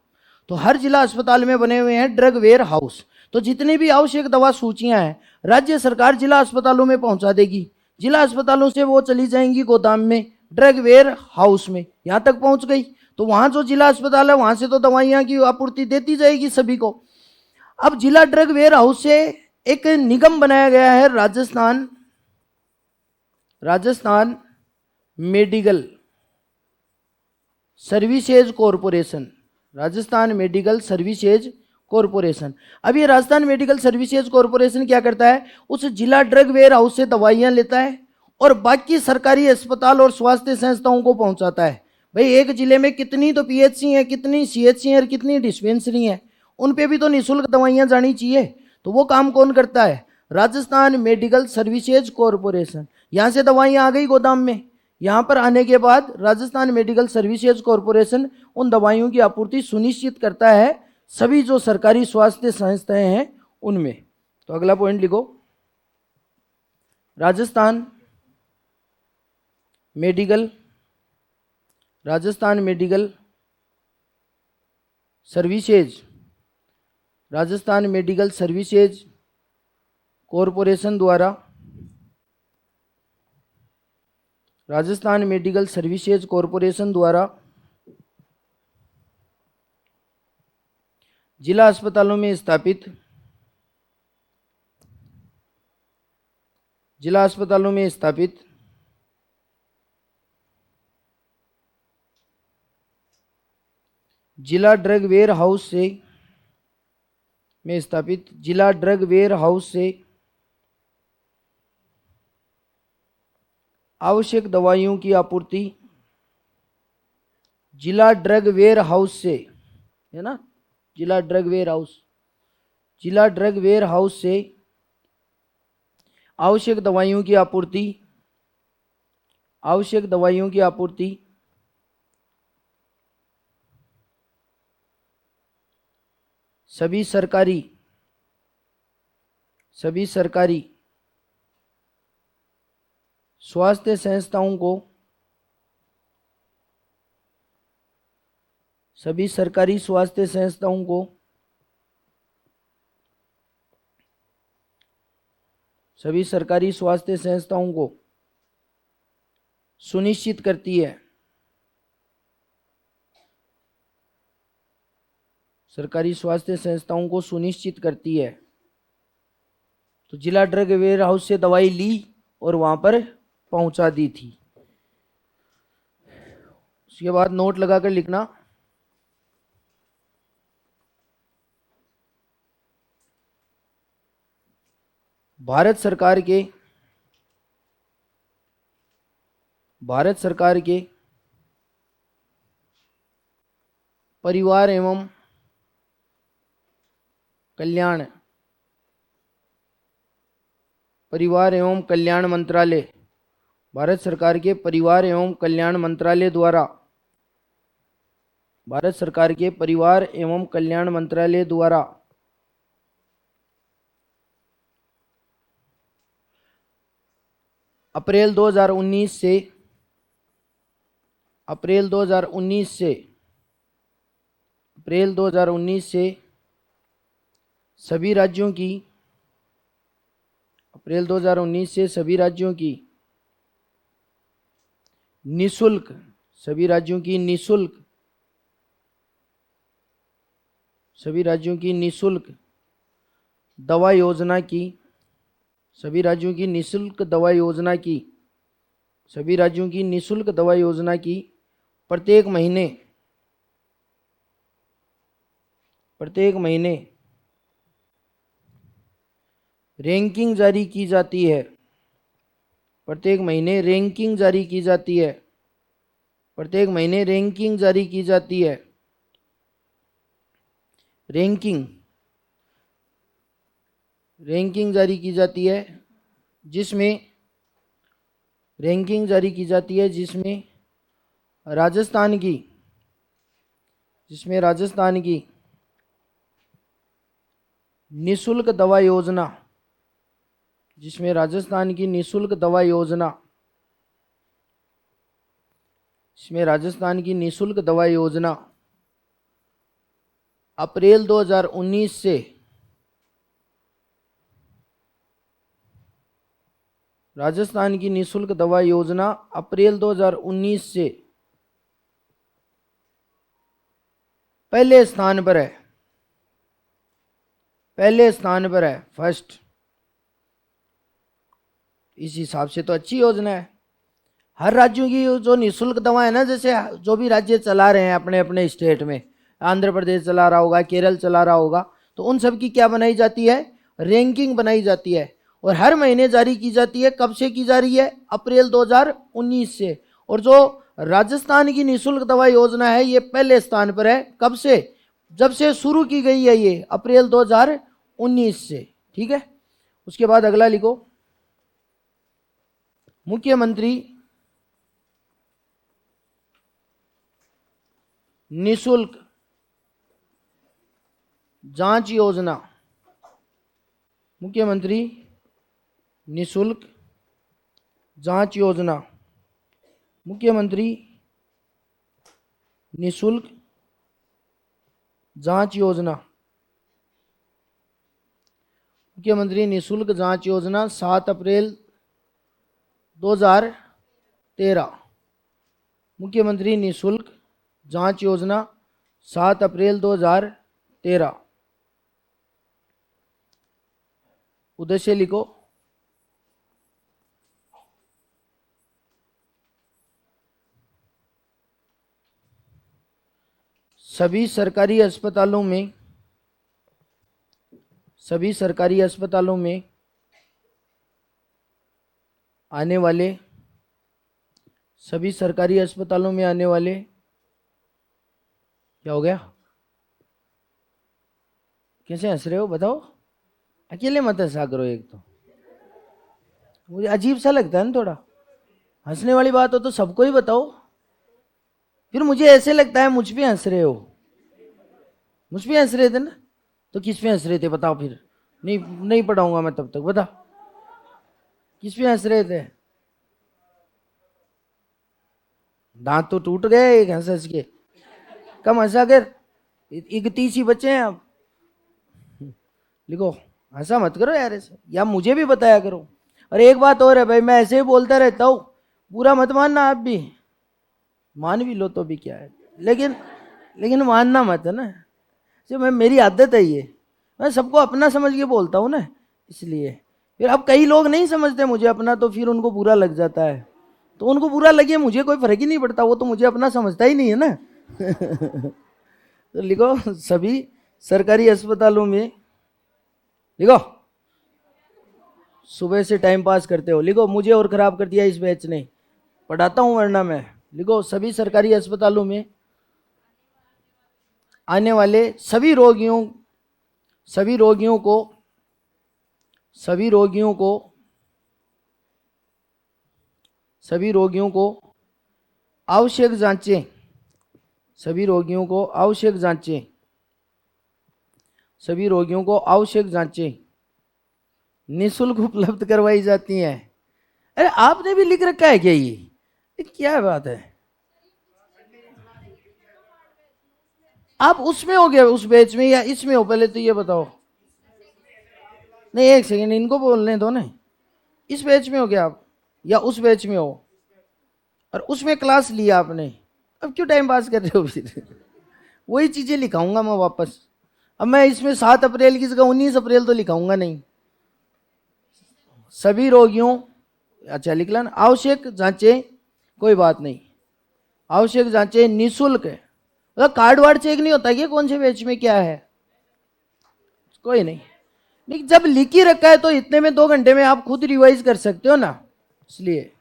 तो हर जिला अस्पताल में बने हुए हैं ड्रग वेयर हाउस। तो जितनी भी आवश्यक दवा सूचियां हैं राज्य सरकार जिला अस्पतालों में पहुंचा देगी, जिला अस्पतालों से वो चली जाएंगी गोदाम में, ड्रग वेयर हाउस में। यहां तक पहुंच गई तो वहां जो जिला अस्पताल है वहां से तो दवाइयां की आपूर्ति देती जाएगी सभी को। अब जिला ड्रग वेयर हाउस से एक निगम बनाया गया है, Rajasthan, Rajasthan medical services corporation, Rajasthan medical services corporation. अब ये राजस्थान मेडिकल सर्विसेज कॉरपोरेशन क्या करता है, उस जिला ड्रग वेयर हाउस से दवाइयां लेता है और बाकी सरकारी अस्पताल और स्वास्थ्य संस्थाओं को पहुंचाता है। भाई एक जिले में कितनी तो पीएचसी है, कितनी सीएचसी है और कितनी डिस्पेंसरी है, उन पे भी तो निःशुल्क दवाइयां जानी चाहिए। तो वो काम कौन करता है? Rajasthan medical services corporation. यहां से दवाइयां आ गई गोदाम में, यहां पर आने के बाद राजस्थान मेडिकल सर्विसेज कॉरपोरेशन उन दवाइयों की आपूर्ति सुनिश्चित करता है सभी जो सरकारी स्वास्थ्य संस्थाएं हैं उनमें। तो अगला पॉइंट लिखो, Rajasthan medical, Rajasthan medical services, Rajasthan medical services corporation द्वारा, राजस्थान मेडिकल सर्विसेज कॉरपोरेशन द्वारा जिला अस्पतालों में स्थापित जिला ड्रग वेयर हाउस से आवश्यक दवाइयों की आपूर्ति, जिला ड्रग वेयर हाउस से, है ना, जिला ड्रग वेयर हाउस से आवश्यक दवाइयों की आपूर्ति सभी सरकारी स्वास्थ्य संस्थाओं को सुनिश्चित करती है। सरकारी स्वास्थ्य संस्थाओं को सुनिश्चित करती है। तो जिला ड्रग वेयर हाउस से दवाई ली और वहां पर पहुंचा दी थी। उसके बाद नोट लगाकर लिखना, भारत सरकार के परिवार एवं कल्याण मंत्रालय, भारत सरकार के परिवार एवं कल्याण मंत्रालय द्वारा अप्रैल 2019 से सभी राज्यों की निशुल्क दवा योजना की प्रत्येक महीने रैंकिंग जारी की जाती है। जिसमें राजस्थान की निशुल्क दवा योजना अप्रैल 2019 से राजस्थान की निशुल्क दवा योजना अप्रैल 2019 से पहले स्थान पर है, फर्स्ट। इस हिसाब से तो अच्छी योजना है। हर राज्यों की जो निशुल्क दवा है ना, जैसे जो भी राज्य चला रहे हैं अपने अपने स्टेट में, आंध्र प्रदेश चला रहा होगा, केरल चला रहा होगा, तो उन सब की क्या बनाई जाती है, रैंकिंग बनाई जाती है और हर महीने जारी की जाती है। कब से की जा रही है, अप्रैल 2019 से। और जो राजस्थान की निशुल्क दवा योजना है ये पहले स्थान पर है। कब से, जब से शुरू की गई है ये अप्रैल 2019 से, ठीक है। उसके बाद अगला लिखो, मुख्यमंत्री निशुल्क जांच योजना, मुख्यमंत्री निशुल्क जांच योजना, मुख्यमंत्री निशुल्क जांच योजना, मुख्यमंत्री निशुल्क जांच योजना 7 अप्रैल 2013। मुख्यमंत्री निशुल्क जांच योजना 7 अप्रैल 2013। उद्देश्य लिखो। सभी सरकारी अस्पतालों में आने वाले क्या हो गया? कैसे हंस रहे हो बताओ? अकेले मत हंसा करो, एक तो मुझे अजीब सा लगता है ना थोड़ा। हंसने वाली बात हो तो सबको ही बताओ, फिर मुझे ऐसे लगता है मुझ पे हंस रहे हो। मुझ पे हंस रहे थे ना, तो किस पे हंस रहे थे बताओ फिर? नहीं नहीं पढ़ाऊंगा मैं तब तक, बता किस पे हंस रहे थे? दांत तो टूट गए एक हंस हंस के। कम हंसा कर, 31 ही बच्चे हैं अब। लिखो, हंसा मत करो यार ऐसे, या मुझे भी बताया करो। और एक बात और है भाई, मैं ऐसे ही बोलता रहता हूँ, पूरा मत मानना आप भी। मान भी लो तो भी क्या है, लेकिन लेकिन मानना मत है ना। जो मैं, मेरी आदत है ये, मैं सबको अपना समझ के बोलता हूँ ना, इसलिए। फिर अब कई लोग नहीं समझते मुझे अपना, तो फिर उनको बुरा लग जाता है। तो उनको बुरा लगे, मुझे कोई फर्क ही नहीं पड़ता, वो तो मुझे अपना समझता ही नहीं है ना। तो लिखो, सभी सरकारी अस्पतालों में, लिखो, सुबह से टाइम पास करते हो। लिखो, मुझे और खराब कर दिया इस बैच ने, पढ़ाता हूं वरना मैं। लिखो, सभी सरकारी अस्पतालों में आने वाले सभी रोगियों को सभी रोगियों को सभी रोगियों को आवश्यक जांचें सभी रोगियों को आवश्यक जांचें सभी रोगियों को आवश्यक जांचें निःशुल्क उपलब्ध करवाई जाती हैं। अरे आपने भी लिख रखा है क्या ये क्या बात है? आप उसमें हो गया, उस बैच में, या इसमें हो? पहले तो ये बताओ। नहीं, एक सेकेंड, इनको बोलने दो ना। इस बैच में हो गया आप, या उस बैच में हो? और उसमें क्लास लिया आपने, अब क्यों टाइम पास कर रहे हो फिर? वही चीजें लिखाऊंगा मैं वापस। अब मैं इसमें 7 अप्रैल की जगह 19 अप्रैल तो लिखाऊंगा नहीं। सभी रोगियों, अच्छा लिख लेना, आवश्यक जांचें, कोई बात नहीं, आवश्यक जांचें निःशुल्क है। मतलब कार्ड वार्ड चेक नहीं होता कि कौन से बैच में क्या है? कोई नहीं। लेकिन जब लिख ही रखा है तो इतने में 2 घंटे में आप खुद रिवाइज कर सकते हो ना, इसलिए।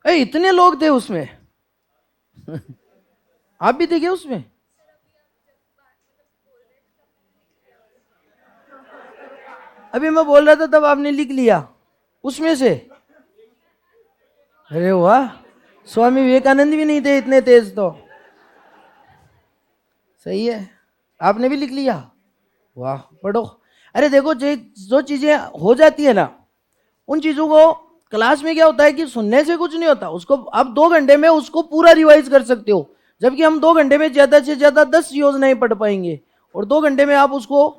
इतने लोग थे उसमें। आप भी थे क्या उसमें? अभी मैं बोल रहा था तब आपने लिख लिया उसमें से? अरे वाह, स्वामी विवेकानंद भी नहीं थे इतने तेज तो। सही है, आपने भी लिख लिया। वाह, पढ़ो। अरे देखो, जो चीजें हो जाती है ना, उन चीजों को क्लास में क्या होता है कि सुनने से कुछ नहीं होता, उसको आप 2 घंटे में उसको पूरा रिवाइज कर सकते हो। जबकि हम 2 घंटे में ज्यादा से ज्यादा 10 योजनाएं पढ़ पाएंगे, और 2 घंटे में आप उसको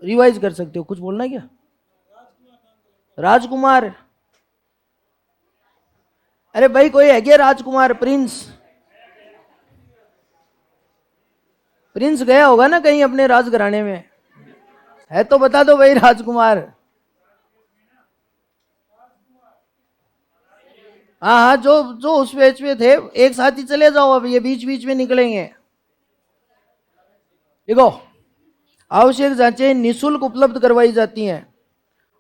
रिवाइज कर सकते हो। कुछ बोलना है क्या? राजकुमार? अरे भाई, कोई है क्या राजकुमार? प्रिंस? प्रिंस गया होगा ना कहीं अपने राजघराने में, है तो बता दो भाई राजकुमार। हाँ हाँ, जो जो उस बैच में थे, एक साथ ही चले जाओ, अब ये बीच बीच में निकलेंगे। देखो, आवश्यक जांचें निःशुल्क उपलब्ध करवाई जाती हैं।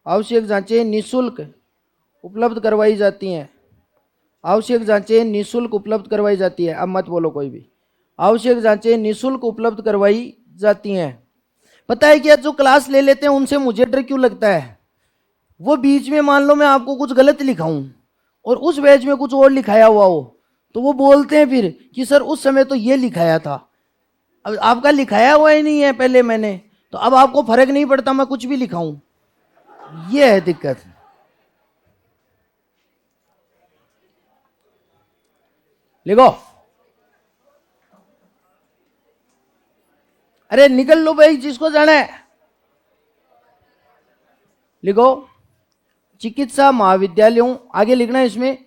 आवश्यक जांचें निःशुल्क उपलब्ध करवाई जाती हैं। आवश्यक जांचें निःशुल्क उपलब्ध करवाई जाती है। अब मत बोलो कोई भी। आवश्यक जांचें निःशुल्क उपलब्ध करवाई जाती हैं। पता है क्या, जो क्लास ले लेते हैं उनसे मुझे डर क्यों लगता है? वो बीच में मान लो मैं आपको कुछ गलत लिखाऊं और उस पेज में कुछ और लिखाया हुआ हो, तो वो बोलते हैं फिर कि सर उस समय तो ये लिखाया था। अब आपका लिखाया हुआ ही नहीं है पहले मैंने, तो अब आपको फर्क नहीं पड़ता मैं कुछ भी लिखाऊं। ये है दिक्कत। लिखो, अरे निकल लो भाई, जिसको जाना है। लिखो, चिकित्सा महाविद्यालयों, आगे लिखना है इसमें,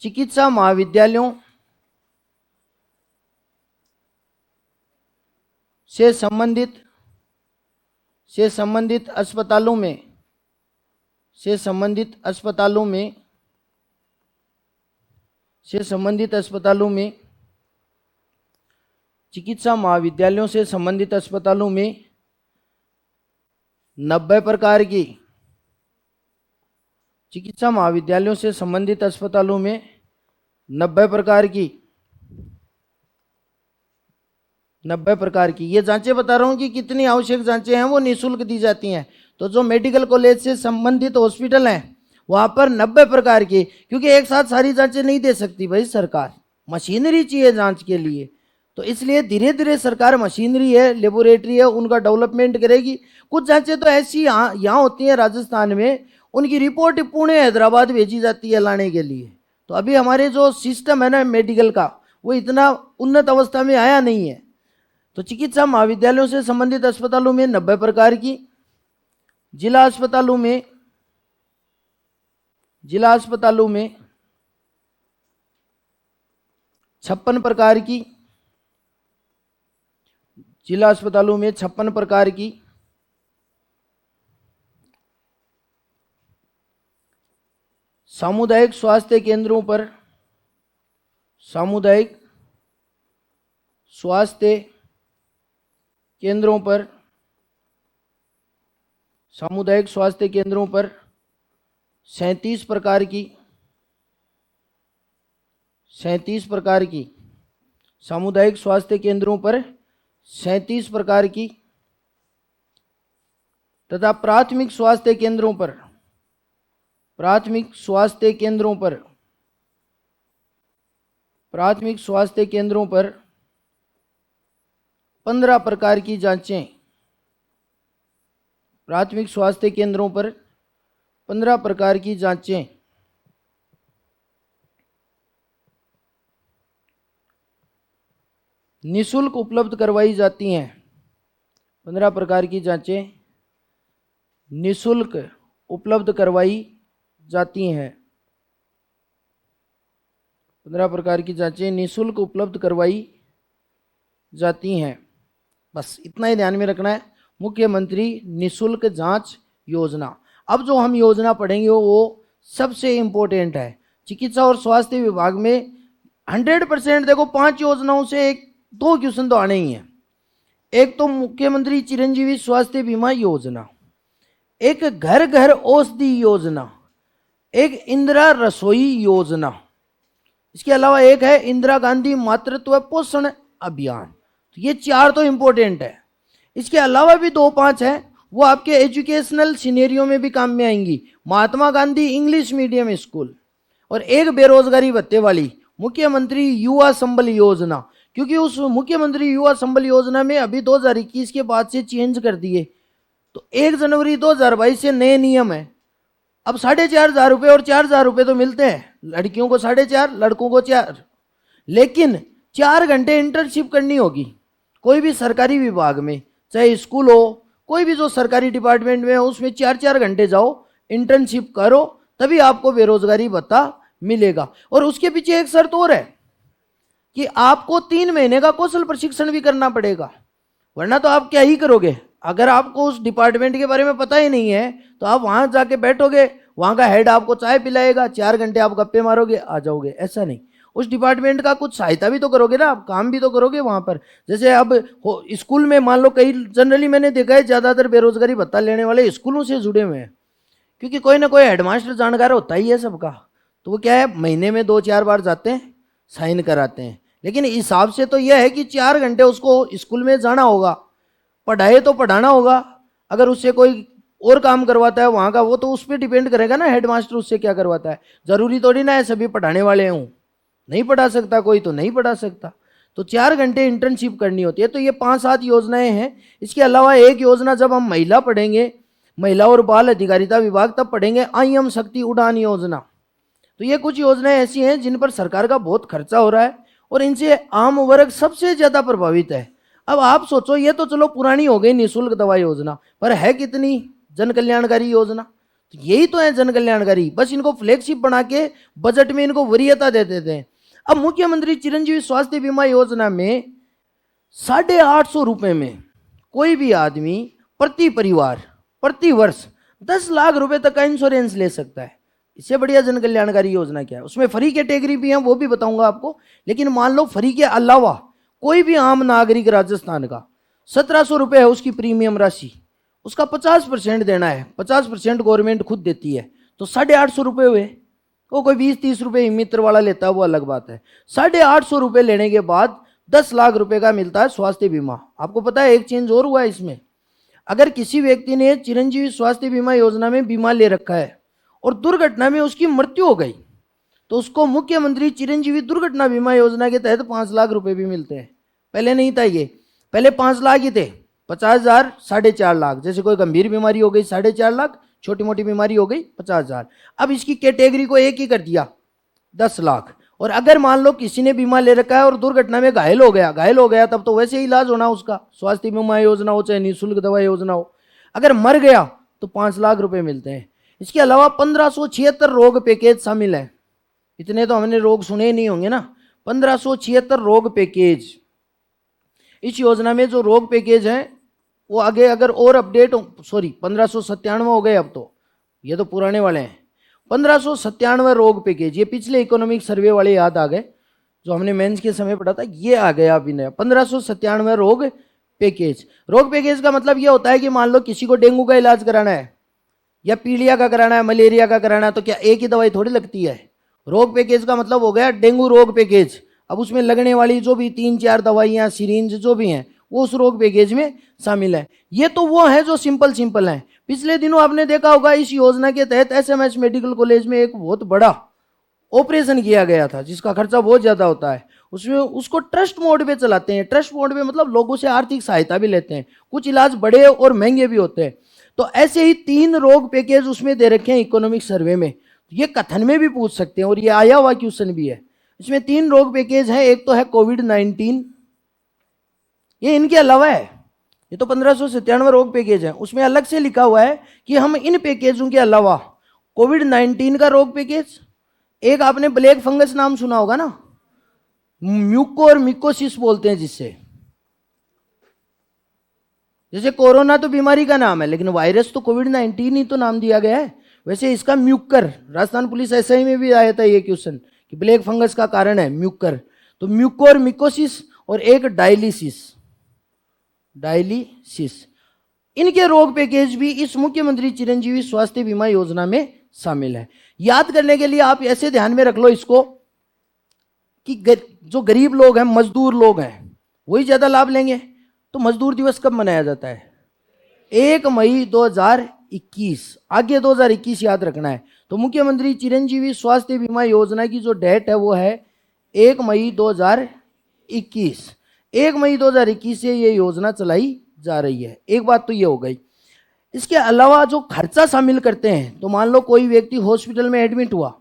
चिकित्सा महाविद्यालयों से संबंधित से संबंधित अस्पतालों में चिकित्सा महाविद्यालयों से संबंधित अस्पतालों में 90 प्रकार की चिकित्सा महाविद्यालयों से संबंधित अस्पतालों में 90 प्रकार की ये जांचें बता रहा हूं कि कितनी आवश्यक जांचें हैं वो निःशुल्क दी जाती हैं। तो जो मेडिकल कॉलेज से संबंधित हॉस्पिटल हैं वहां पर 90 प्रकार की, क्योंकि एक साथ सारी जांचें नहीं दे सकती भाई सरकार, मशीनरी चाहिए जांच के लिए। तो इसलिए धीरे धीरे सरकार मशीनरी है, लेबोरेटरी है, उनका डेवलपमेंट करेगी। कुछ जांचें तो ऐसी यहाँ होती हैं राजस्थान में, उनकी रिपोर्ट पुणे हैदराबाद भेजी जाती है लाने के लिए। तो अभी हमारे जो सिस्टम है ना मेडिकल का, वो इतना उन्नत अवस्था में आया नहीं है। तो चिकित्सा महाविद्यालयों से संबंधित अस्पतालों में 90 प्रकार की, जिला अस्पतालों में 56 प्रकार की, जिला अस्पतालों में 56 प्रकार की, सामुदायिक स्वास्थ्य केंद्रों पर सामुदायिक स्वास्थ्य केंद्रों पर 37 प्रकार की, 37 प्रकार की, सामुदायिक स्वास्थ्य केंद्रों पर 37 प्रकार की, तथा प्राथमिक स्वास्थ्य केंद्रों पर 15 प्रकार की जांचें, प्राथमिक स्वास्थ्य केंद्रों पर 15 प्रकार की जांचें निःशुल्क उपलब्ध करवाई जाती हैं। 15 प्रकार की जांचें निःशुल्क उपलब्ध करवाई जाती हैं। 15 प्रकार की जांचें निःशुल्क उपलब्ध करवाई जाती हैं। बस इतना ही ध्यान में रखना है, मुख्यमंत्री निःशुल्क जांच योजना। अब जो हम योजना पढ़ेंगे वो सबसे इम्पोर्टेंट है। चिकित्सा और स्वास्थ्य विभाग में 100% देखो 5 योजनाओं से 2 क्वेश्चन तो आने ही हैं। एक तो मुख्यमंत्री चिरंजीवी स्वास्थ्य बीमा योजना, एक घर घर औषधि योजना, एक इंदिरा रसोई योजना, इसके अलावा एक है इंदिरा गांधी मातृत्व पोषण अभियान। तो ये 4 तो इंपॉर्टेंट है। इसके अलावा भी 2-5 हैं, वो आपके एजुकेशनल सिनेरियो में भी काम में आएंगी। Mahatma Gandhi English medium school, और एक बेरोजगारी भत्ते वाली मुख्यमंत्री युवा संबल योजना, क्योंकि उस मुख्यमंत्री युवा संबल योजना में अभी 2021 के बाद से चेंज कर दिए। तो 1 जनवरी 2022 से नए नियम है। अब 4,500 रुपये और 4,000 रुपये तो मिलते हैं, लड़कियों को 4,500, लड़कों को 4, लेकिन 4 घंटे इंटर्नशिप करनी होगी कोई भी सरकारी विभाग में, चाहे स्कूल हो, कोई भी जो सरकारी डिपार्टमेंट में हो, उसमें 4-4 घंटे जाओ, इंटर्नशिप करो, तभी आपको बेरोजगारी भत्ता मिलेगा। और उसके पीछे एक शर्त और है कि आपको 3 महीने का कौशल प्रशिक्षण भी करना पड़ेगा, वरना तो आप क्या ही करोगे। अगर आपको उस डिपार्टमेंट के बारे में पता ही नहीं है तो आप वहां जाके बैठोगे, वहां का हेड आपको चाय पिलाएगा, 4 घंटे आप गप्पे मारोगे, आ जाओगे, ऐसा नहीं। उस डिपार्टमेंट का कुछ सहायता भी तो करोगे ना, आप काम भी तो करोगे वहां पर। जैसे अब स्कूल में मान लो, कई जनरली मैंने देखा है ज्यादातर बेरोजगारी भत्ता लेने वाले स्कूलों से जुड़े हुए हैं, क्योंकि कोई ना कोई हेडमास्टर जानकार होता ही है सबका। तो वो क्या है, महीने में 2-4 बार जाते हैं, साइन कराते हैं। लेकिन हिसाब से तो यह है कि 4 घंटे उसको स्कूल में जाना होगा, पढ़ाए तो पढ़ाना होगा। अगर उससे कोई और काम करवाता है वहाँ का, वो तो उस पर डिपेंड करेगा ना, हेडमास्टर उससे क्या करवाता है। जरूरी थोड़ी ना है सभी पढ़ाने वाले हों, नहीं पढ़ा सकता कोई तो नहीं पढ़ा सकता। तो 4 घंटे इंटर्नशिप करनी होती है। तो ये 5-7 योजनाएं हैं। इसके अलावा एक योजना जब हम महिला पढ़ेंगे, महिला और बाल अधिकारिता विभाग, तब पढ़ेंगे आईएम शक्ति उड़ान योजना। तो ये कुछ योजनाएं ऐसी हैं जिन पर सरकार का बहुत खर्चा हो रहा है और इनसे आम वर्ग सबसे ज्यादा प्रभावित है। अब आप सोचो, ये तो चलो पुरानी हो गई निःशुल्क दवा योजना, पर है कितनी जन कल्याणकारी योजना। तो यही तो है जन कल्याणकारी, बस इनको फ्लैगशिप बना के बजट में इनको वरीयता दे देते हैं। अब मुख्यमंत्री चिरंजीवी स्वास्थ्य बीमा योजना में 850 रुपए में कोई भी आदमी प्रति परिवार प्रति वर्ष 10 लाख रुपए तक का इंश्योरेंस ले सकता है। इससे बढ़िया जन कल्याणकारी योजना क्या है? उसमें फ्री कैटेगरी भी है, वो भी बताऊंगा आपको। लेकिन मान लो फ्री के अलावा कोई भी आम नागरिक राजस्थान का 1700 रुपये है उसकी प्रीमियम राशि, उसका 50% देना है, 50% गवर्नमेंट खुद देती है, तो 850 रुपये हुए। वो कोई 20-30 रुपये मित्र वाला लेता है, वो अलग बात है। 850 रुपये लेने के बाद 10 लाख रुपए का मिलता है स्वास्थ्य बीमा। आपको पता है एक चेंज और हुआ है इसमें, अगर किसी व्यक्ति ने चिरंजीवी स्वास्थ्य बीमा योजना में बीमा ले रखा है और दुर्घटना में उसकी मृत्यु हो गई, तो उसको मुख्यमंत्री चिरंजीवी दुर्घटना बीमा योजना के तहत 5 लाख रुपए भी मिलते हैं। पहले नहीं था ये, पहले 5 लाख ही थे, 50,000, 4.5 लाख। जैसे कोई गंभीर बीमारी हो गई 4.5 लाख, छोटी मोटी बीमारी हो गई 50,000। अब इसकी कैटेगरी को एक ही कर दिया, 10 लाख। और अगर मान लो किसी ने बीमा ले रखा है और दुर्घटना में घायल हो गया तब तो वैसे ही इलाज होना उसका, स्वास्थ्य बीमा योजना हो चाहे निःशुल्क दवा योजना हो। अगर मर गया तो 5 लाख रुपए मिलते हैं। इसके अलावा 1576 रोग पैकेज शामिल है। इतने तो हमने रोग सुने ही नहीं होंगे ना, 1576 रोग पैकेज। इस योजना में जो रोग पैकेज है वो आगे अगर और अपडेट हो, सॉरी 1597 हो गए, अब तो ये तो पुराने वाले हैं। 1597 रोग पैकेज, ये पिछले इकोनॉमिक सर्वे वाले याद आ गए जो हमने मेंस के समय पढ़ा था, ये आ गया अभी नया 1597 रोग पैकेज। रोग पैकेज का मतलब ये होता है कि मान लो किसी को डेंगू का इलाज कराना है या पीलिया का कराना है, मलेरिया का कराना है, तो क्या एक ही दवाई थोड़ी लगती है? रोग पैकेज का मतलब हो गया डेंगू रोग पैकेज। अब उसमें लगने वाली जो भी 3-4 दवाइयाँ, सिरिंज जो भी हैं, वो उस रोग पैकेज में शामिल है। ये तो वो है जो सिंपल हैं। पिछले दिनों आपने देखा होगा इस योजना के तहत एसएमएस मेडिकल कॉलेज में एक बहुत बड़ा ऑपरेशन किया गया था जिसका खर्चा बहुत ज्यादा होता है। उसमें उसको ट्रस्ट मोड पे चलाते हैं। ट्रस्ट मोड पे मतलब लोगों से आर्थिक सहायता भी लेते हैं, कुछ इलाज बड़े और महंगे भी होते हैं। तो ऐसे ही 3 रोग पैकेज उसमें दे रखे हैं इकोनॉमिक सर्वे में। ये कथन में भी पूछ सकते हैं और ये आया हुआ क्वेश्चन भी है। इसमें 3 रोग पैकेज है। एक तो है कोविड-19, ये इनके अलावा है। ये तो 1597 रोग पैकेज है, उसमें अलग से लिखा हुआ है कि हम इन पैकेजों के अलावा कोविड-19 का रोग पैकेज, एक आपने ब्लैक फंगस नाम सुना होगा ना, म्यूको और मिकोसिस बोलते हैं जिससे, जैसे कोरोना तो बीमारी का नाम है लेकिन वायरस तो कोविड-19 ही तो नाम दिया गया है। वैसे इसका म्यूकर, राजस्थान पुलिस एसआई में भी आया था ये क्वेश्चन कि ब्लैक फंगस का कारण है म्यूकर। तो म्यूको और मिकोसिस और एक डायलिसिस, इनके रोग पैकेज भी इस मुख्यमंत्री चिरंजीवी स्वास्थ्य बीमा योजना में शामिल है। याद करने के लिए आप ऐसे ध्यान में रख लो इसको कि जो गरीब लोग हैं, मजदूर लोग हैं, वही ज्यादा लाभ लेंगे। तो मजदूर दिवस कब मनाया जाता है? 1 मई 2021। आगे 2021 याद रखना है। तो मुख्यमंत्री चिरंजीवी स्वास्थ्य बीमा योजना की जो डेट है वो है 1 मई 2021। 1 मई 2021 से ये योजना चलाई जा रही है। एक बात तो ये हो गई। इसके अलावा जो खर्चा शामिल करते हैं, तो मान लो कोई व्यक्ति हॉस्पिटल में एडमिट हुआ,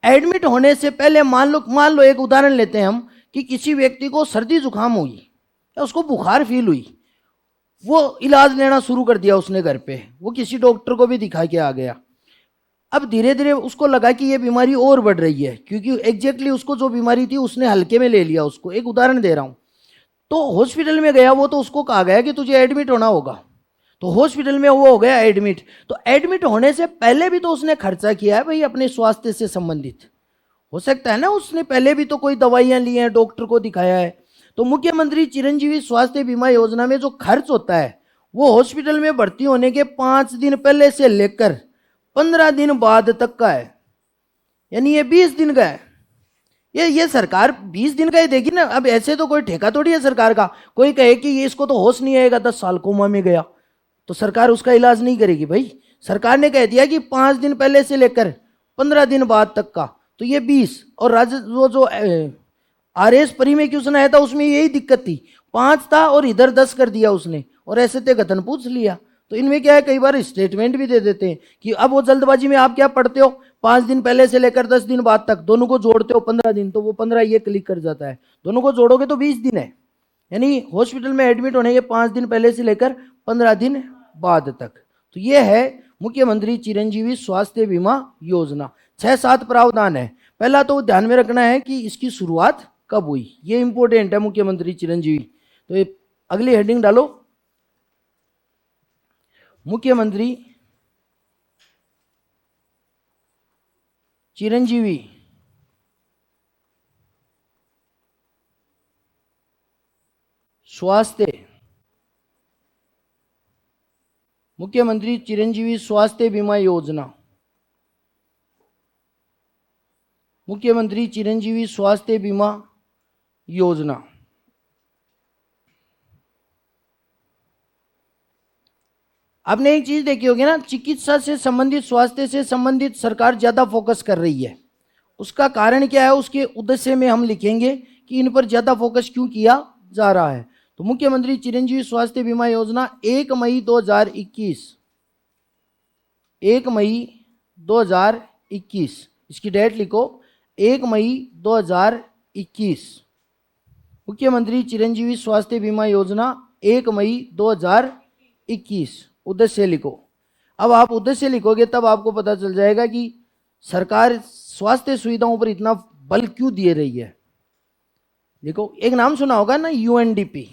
एडमिट होने से पहले मान लो एक उदाहरण लेते हैं हम कि किसी व्यक्ति को सर्दी जुकाम हुई या उसको बुखार फील हुई, वो इलाज लेना शुरू कर दिया उसने घर पे, वो किसी डॉक्टर को भी दिखा के आ गया। अब धीरे धीरे उसको लगा कि ये बीमारी और बढ़ रही है, क्योंकि एग्जैक्टली उसको जो बीमारी थी उसने हल्के में ले लिया उसको। एक उदाहरण दे रहा हूं। तो हॉस्पिटल में गया वो, तो उसको कहा गया कि तुझे एडमिट होना होगा, तो हॉस्पिटल में वो हो गया एडमिट। तो एडमिट होने से पहले भी तो उसने खर्चा किया है भाई अपने स्वास्थ्य से संबंधित। हो सकता है ना उसने पहले भी तो कोई दवाइयां ली हैं, डॉक्टर को दिखाया है। तो मुख्यमंत्री चिरंजीवी स्वास्थ्य बीमा योजना में जो खर्च होता है वो हॉस्पिटल में भर्ती होने के 5 दिन पहले से लेकर 15 दिन बाद तक का है, यानी ये 20 दिन का है। ये सरकार 20 दिन का ही देगी ना। अब ऐसे तो कोई ठेका थोड़ी है सरकार का, कोई कहे कि ये इसको तो होश नहीं आएगा, 10 साल कोमा में गया, तो सरकार उसका इलाज नहीं करेगी भाई। सरकार ने कह दिया कि 5 दिन पहले से लेकर 15 दिन बाद तक का, तो ये 20। और जो आरएस परी में क्वेश्चन आया था उसमें यही दिक्कत थी, 5 था और इधर 10 कर दिया उसने, और ऐसे ते कथन पूछ लिया। तो इनमें क्या है, कई बार स्टेटमेंट भी दे देते हैं कि अब वो जल्दबाजी में आप क्या पढ़ते हो, 5 दिन पहले से लेकर 10 दिन बाद तक, दोनों को जोड़ते हो 15 दिन, तो वो 15 ये क्लिक कर जाता है। दोनों को जोड़ोगे तो 20 दिन है, यानी हॉस्पिटल में एडमिट होने के 5 दिन पहले से लेकर 15 दिन बाद तक। तो ये है मुख्यमंत्री चिरंजीवी स्वास्थ्य बीमा योजना। 6-7 प्रावधान है। पहला तो ध्यान में रखना है कि इसकी शुरुआत कब हुई, ये इंपॉर्टेंट है मुख्यमंत्री चिरंजीवी। तो ये अगली हेडिंग डालो, मुख्यमंत्री चिरंजीवी स्वास्थ्य मुख्यमंत्री चिरंजीवी स्वास्थ्य बीमा योजना, मुख्यमंत्री चिरंजीवी स्वास्थ्य बीमा योजना। आपने एक चीज देखी होगी ना, चिकित्सा से संबंधित, स्वास्थ्य से संबंधित सरकार ज्यादा फोकस कर रही है। उसका कारण क्या है, उसके उद्देश्य में हम लिखेंगे कि इन पर ज्यादा फोकस क्यों किया जा रहा है। तो मुख्यमंत्री चिरंजीवी स्वास्थ्य बीमा योजना 1 मई 2021, 1 मई 2021, इसकी डेट लिखो 1 मई 2021। मुख्यमंत्री चिरंजीवी स्वास्थ्य बीमा योजना 1 मई 2021, उद्देश्य लिखो। अब आप उद्देश्य लिखोगे तब आपको पता चल जाएगा कि सरकार स्वास्थ्य सुविधाओं पर इतना बल क्यों दे रही है। देखो, एक नाम सुना होगा ना, UNDP,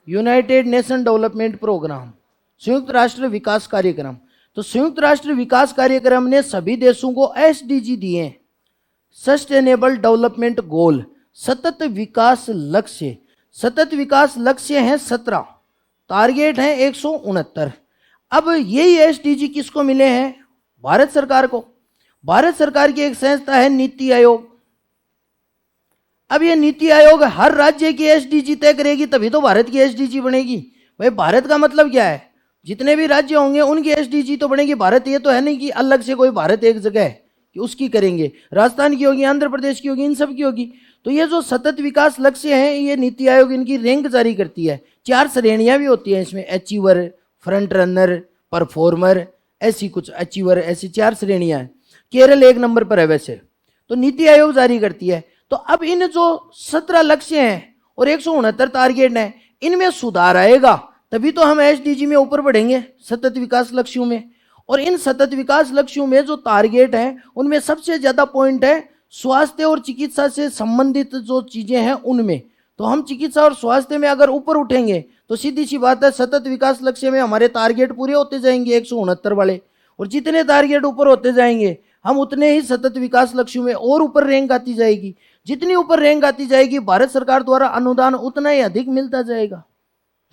United Nation Development Programme, संयुक्त राष्ट्र विकास कार्यक्रम। तो संयुक्त राष्ट्र विकास कार्यक्रम ने सभी देशों को एसडीजी दिए, सस्टेनेबल डेवलपमेंट गोल, सतत विकास लक्ष्य। सतत विकास लक्ष्य हैं 17, टारगेट हैं 169। अब यही एसडीजी किसको मिले हैं? भारत सरकार को। भारत सरकार की एक संस्था है नीति आयोग। अब ये नीति आयोग हर राज्य की एसडीजी तय करेगी, तभी तो भारत की एसडीजी बनेगी। भाई भारत का मतलब क्या है? जितने भी राज्य होंगे उनकी एसडीजी तो बनेगी। भारत ये तो है नहीं कि अलग से कोई भारत एक जगह है कि उसकी करेंगे। राजस्थान की होगी, आंध्र प्रदेश की होगी, इन सब की होगी। तो ये जो सतत विकास लक्ष्य हैं, ये नीति आयोग इनकी रैंक जारी करती है। 4 श्रेणियां भी होती हैं इसमें, अचीवर, फ्रंट रनर, परफॉर्मर, ऐसी कुछ अचीवर, ऐसी 4 श्रेणियां हैं। केरल 1 नंबर पर है वैसे। तो नीति आयोग जारी करती है। तो अब इन जो 17 लक्ष्य हैं और 169 टारगेट हैं, इनमें सुधार आएगा तभी तो हम एसडीजी में ऊपर बढ़ेंगे, सतत विकास लक्ष्यों में। और इन सतत विकास लक्ष्यों में जो टारगेट हैं उनमें सबसे ज्यादा पॉइंट है स्वास्थ्य और चिकित्सा से संबंधित जो चीजें हैं उनमें। तो हम चिकित्सा और स्वास्थ्य में अगर ऊपर उठेंगे तो सीधी सी बात है, सतत विकास लक्ष्य में हमारे टारगेट पूरे होते जाएंगे 169 वाले। और जितने टारगेट ऊपर होते जाएंगे हम उतने ही सतत विकास लक्ष्यों में और ऊपर रैंक आती जाएगी। जितनी ऊपर रैंक आती जाएगी भारत सरकार द्वारा अनुदान उतना ही अधिक मिलता जाएगा।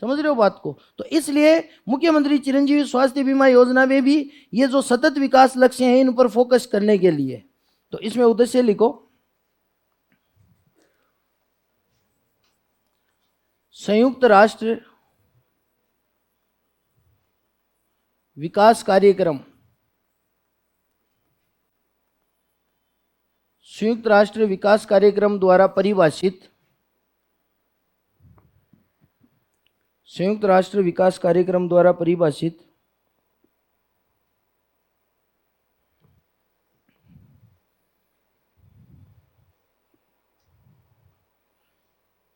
समझ रहे हो बात को? तो इसलिए मुख्यमंत्री चिरंजीवी स्वास्थ्य बीमा योजना में भी ये जो सतत विकास लक्ष्य हैं इन पर फोकस करने के लिए। तो इसमें उद्देश्य लिखो, संयुक्त राष्ट्र विकास कार्यक्रम, संयुक्त राष्ट्र विकास कार्यक्रम द्वारा परिभाषित, संयुक्त राष्ट्र विकास कार्यक्रम द्वारा परिभाषित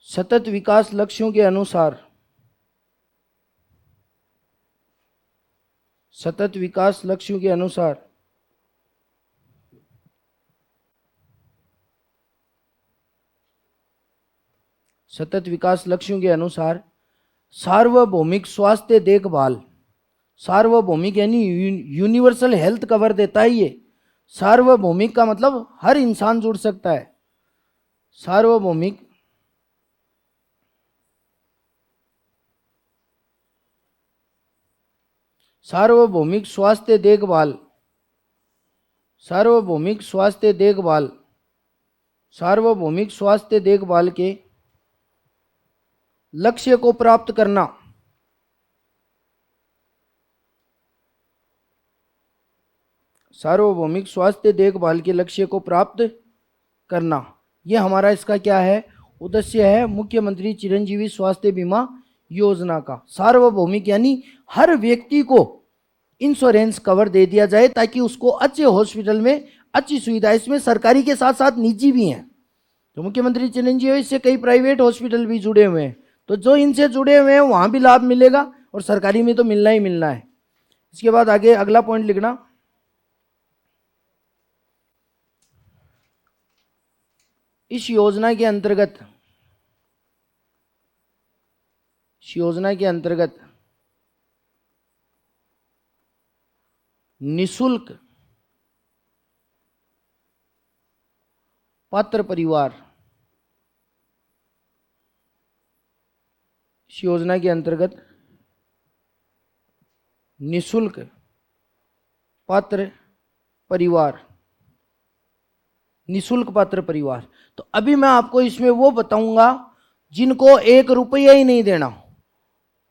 सतत विकास लक्ष्यों के अनुसार, सतत विकास लक्ष्यों के अनुसार सतत विकास लक्ष्यों के अनुसार सार्वभौमिक स्वास्थ्य देखभाल, सार्वभौमिक यानी यूनिवर्सल हेल्थ कवर देता है ये। सार्वभौमिक का मतलब हर इंसान जुड़ सकता है। सार्वभौमिक सार्वभौमिक स्वास्थ्य देखभाल, सार्वभौमिक स्वास्थ्य देखभाल, सार्वभौमिक स्वास्थ्य देखभाल के लक्ष्य को प्राप्त करना, सार्वभौमिक स्वास्थ्य देखभाल के लक्ष्य को प्राप्त करना, यह हमारा इसका क्या है? उद्देश्य है मुख्यमंत्री चिरंजीवी स्वास्थ्य बीमा योजना का। सार्वभौमिक यानी हर व्यक्ति को इंश्योरेंस कवर दे दिया जाए ताकि उसको अच्छे हॉस्पिटल में अच्छी सुविधा, इसमें सरकारी के साथ साथ निजी भी हैं। तो मुख्यमंत्री चिरंजीवी से कई प्राइवेट हॉस्पिटल भी जुड़े हुए हैं, तो जो इनसे जुड़े हुए हैं वहां भी लाभ मिलेगा और सरकारी में तो मिलना ही मिलना है। इसके बाद आगे अगला पॉइंट लिखना, इस योजना के अंतर्गत, इस योजना के अंतर्गत निशुल्क पात्र परिवार, इस योजना के अंतर्गत निशुल्क पात्र परिवार, निशुल्क पात्र परिवार। तो अभी मैं आपको इसमें वो बताऊंगा जिनको 1 रुपया ही नहीं देना,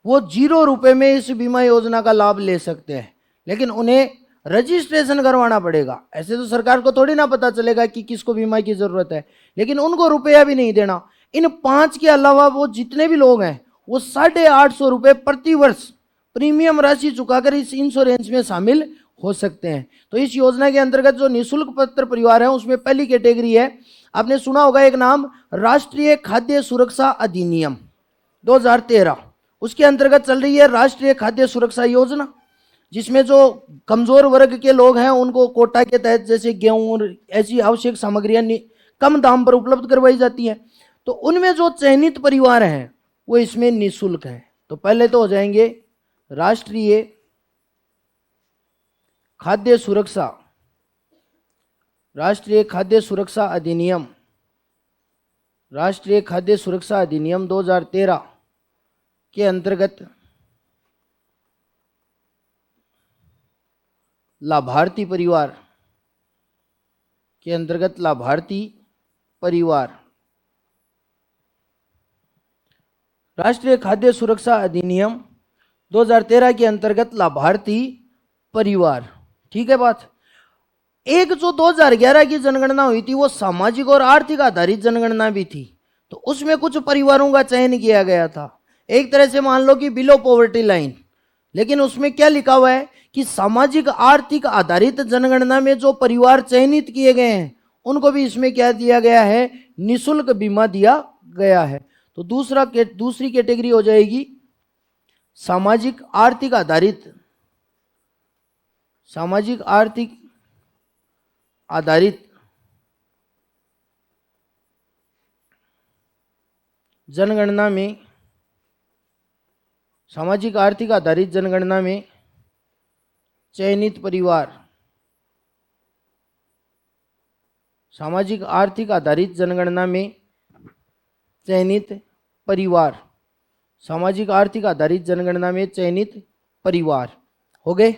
वो 0 रुपए में इस बीमा योजना का लाभ ले सकते हैं, लेकिन उन्हें रजिस्ट्रेशन करवाना पड़ेगा। ऐसे तो सरकार को थोड़ी ना पता चलेगा कि किसको बीमा की जरूरत है, लेकिन उनको रुपया भी नहीं देना। इन 5 के अलावा वो जितने भी लोग हैं वो 850 रुपये प्रति वर्ष प्रीमियम राशि चुकाकर इस इंश्योरेंस में शामिल हो सकते हैं। तो इस योजना के अंतर्गत जो निशुल्क पात्र परिवार है उसमें पहली कैटेगरी है, आपने सुना होगा एक नाम, राष्ट्रीय खाद्य सुरक्षा अधिनियम 2013, उसके अंतर्गत चल रही है राष्ट्रीय खाद्य सुरक्षा योजना, जिसमें जो कमजोर वर्ग के लोग हैं उनको कोटा के तहत जैसे गेहूं ऐसी आवश्यक सामग्रियां कम दाम पर उपलब्ध करवाई जाती हैं। तो उनमें जो चयनित परिवार हैं वो इसमें निःशुल्क हैं। तो पहले तो हो जाएंगे राष्ट्रीय खाद्य सुरक्षा, राष्ट्रीय खाद्य सुरक्षा अधिनियम, राष्ट्रीय खाद्य सुरक्षा अधिनियम 2013 के अंतर्गत लाभार्थी परिवार के अंतर्गत लाभार्थी परिवार, राष्ट्रीय खाद्य सुरक्षा अधिनियम 2013 के अंतर्गत लाभार्थी परिवार। ठीक है बात। एक जो 2011 की जनगणना हुई थी वो सामाजिक और आर्थिक आधारित जनगणना भी थी, तो उसमें कुछ परिवारों का चयन किया गया था। एक तरह से मान लो कि बिलो पॉवर्टी लाइन, लेकिन उसमें क्या लिखा हुआ है कि सामाजिक आर्थिक आधारित जनगणना में जो परिवार चयनित किए गए हैं उनको भी इसमें क्या दिया गया है, निशुल्क बीमा दिया गया है। तो दूसरी कैटेगरी हो जाएगी सामाजिक आर्थिक आधारित, सामाजिक आर्थिक आधारित जनगणना में, सामाजिक आर्थिक आधारित जनगणना में चयनित परिवार, सामाजिक आर्थिक आधारित जनगणना में चयनित परिवार, सामाजिक आर्थिक आधारित जनगणना में चयनित परिवार हो गए।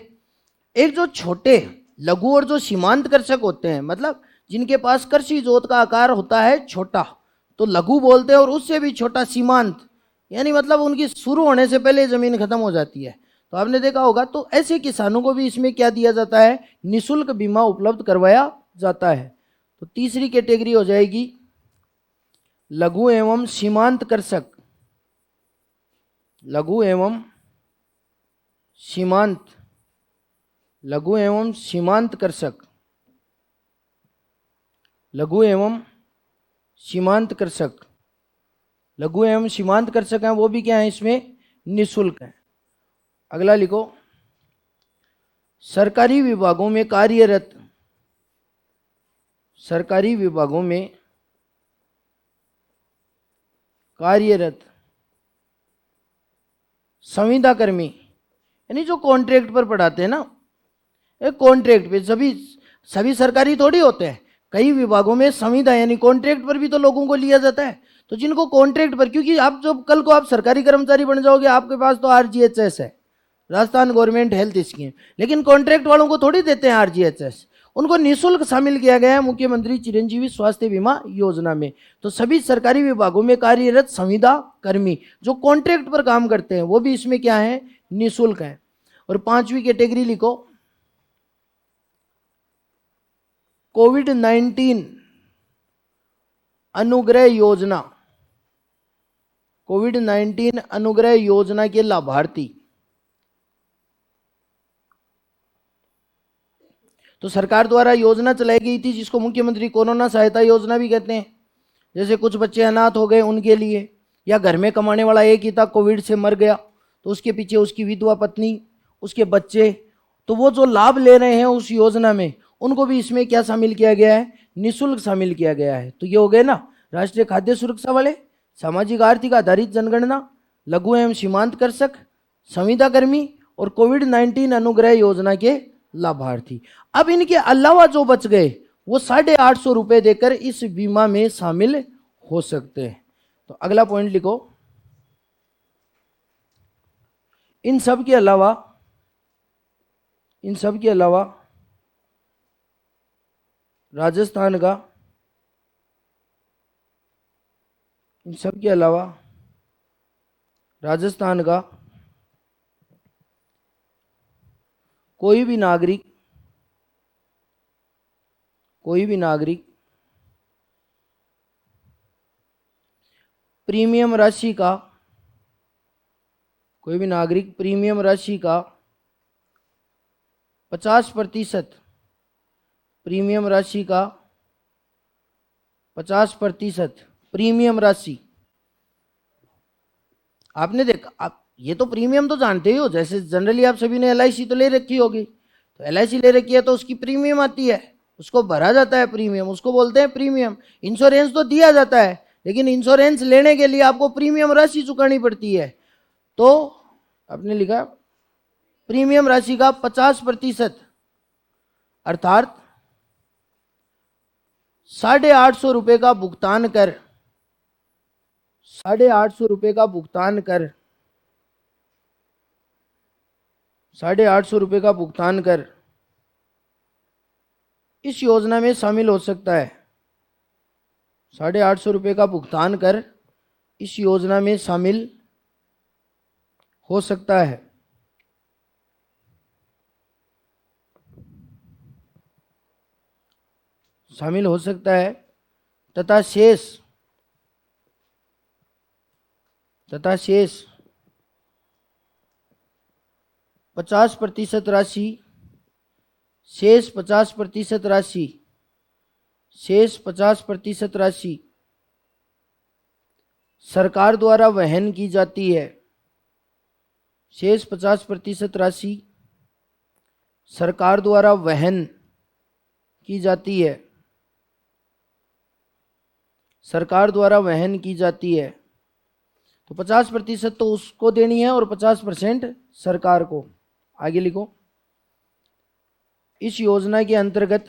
एक जो छोटे लघु और जो सीमांत कृषक होते हैं, मतलब जिनके पास कृषि जोत का आकार होता है छोटा, तो लघु बोलते हैं, और उससे भी छोटा सीमांत, यानी मतलब उनकी शुरू होने से पहले जमीन खत्म हो जाती है। तो आपने देखा होगा, तो ऐसे किसानों को भी इसमें क्या दिया जाता है, निशुल्क बीमा उपलब्ध करवाया जाता है। तो तीसरी कैटेगरी हो जाएगी लघु एवं सीमांत कृषक, लघु एवं सीमांत, लघु एवं सीमांत कृषक, लघु एवं सीमांत कृषक, लघु एवं सीमांत कृषक हैं, वो भी क्या है, इसमें निशुल्क है। अगला लिखो, सरकारी विभागों में कार्यरत, सरकारी विभागों में कार्यरत संविदा कर्मी, यानी जो कॉन्ट्रैक्ट पर पढ़ाते हैं ना, एक कॉन्ट्रैक्ट पे, सभी सरकारी थोड़ी होते हैं, कई विभागों में संविदा यानी कॉन्ट्रैक्ट पर भी तो लोगों को लिया जाता है। तो जिनको कॉन्ट्रैक्ट पर, क्योंकि आप जब कल को आप सरकारी कर्मचारी बन जाओगे, आपके पास तो RGHS है, राजस्थान गवर्नमेंट हेल्थ स्कीम, लेकिन कॉन्ट्रैक्ट वालों को थोड़ी देते हैं RGHS, उनको निःशुल्क शामिल किया गया है मुख्यमंत्री चिरंजीवी स्वास्थ्य बीमा योजना में। तो सभी सरकारी विभागों में कार्यरत संविदा कर्मी जो कॉन्ट्रैक्ट पर काम करते हैं वो भी इसमें क्या है, निःशुल्क है। और पांचवी कैटेगरी लिखो, कोविड-19 अनुग्रह योजना, कोविड-19 अनुग्रह योजना के लाभार्थी। तो सरकार द्वारा योजना चलाई गई थी जिसको मुख्यमंत्री कोरोना सहायता योजना भी कहते हैं। जैसे कुछ बच्चे अनाथ हो गए उनके लिए, या घर में कमाने वाला एक ही था, कोविड से मर गया, तो उसके पीछे उसकी विधवा पत्नी, उसके बच्चे, तो वो जो लाभ ले रहे हैं उस योजना में, उनको भी इसमें क्या शामिल किया गया है, निःशुल्क शामिल किया गया है। तो ये हो गए ना राष्ट्रीय खाद्य सुरक्षा वाले, सामाजिक आर्थिक आधारित जनगणना, लघु एवं सीमांत कृषक, संविदा कर्मी और कोविड-19 अनुग्रह योजना के लाभार्थी। अब इनके अलावा जो बच गए वो 850 रुपए देकर इस बीमा में शामिल हो सकते हैं। तो अगला पॉइंट लिखो, इन सब के अलावा राजस्थान का, इन सब के अलावा राजस्थान का कोई भी नागरिक प्रीमियम राशि का 50%, प्रीमियम राशि का 50% प्रीमियम राशि, आपने देखा, आप ये तो प्रीमियम तो जानते ही हो, जैसे जनरली आप सभी ने LIC तो ले रखी होगी, तो LIC ले रखी है तो उसकी प्रीमियम आती है, उसको भरा जाता है प्रीमियम, उसको बोलते हैं प्रीमियम। इंश्योरेंस तो दिया जाता है, लेकिन इंश्योरेंस लेने के लिए आपको प्रीमियम राशि चुकानी पड़ती है। तो आपने लिखा प्रीमियम राशि का 50%, अर्थात 850 रुपए का भुगतान कर 850 रुपए का भुगतान कर 850 रुपए का भुगतान कर इस योजना में शामिल हो सकता है। 850 रुपए का भुगतान कर इस योजना में शामिल हो सकता है। शामिल हो सकता है तथा शेष 50% राशि, शेष 50% राशि सरकार द्वारा वहन की जाती है। शेष 50% राशि सरकार द्वारा वहन की जाती है। सरकार द्वारा वहन की जाती है। तो 50% तो उसको देनी है और 50% सरकार को। आगे लिखो, इस योजना के अंतर्गत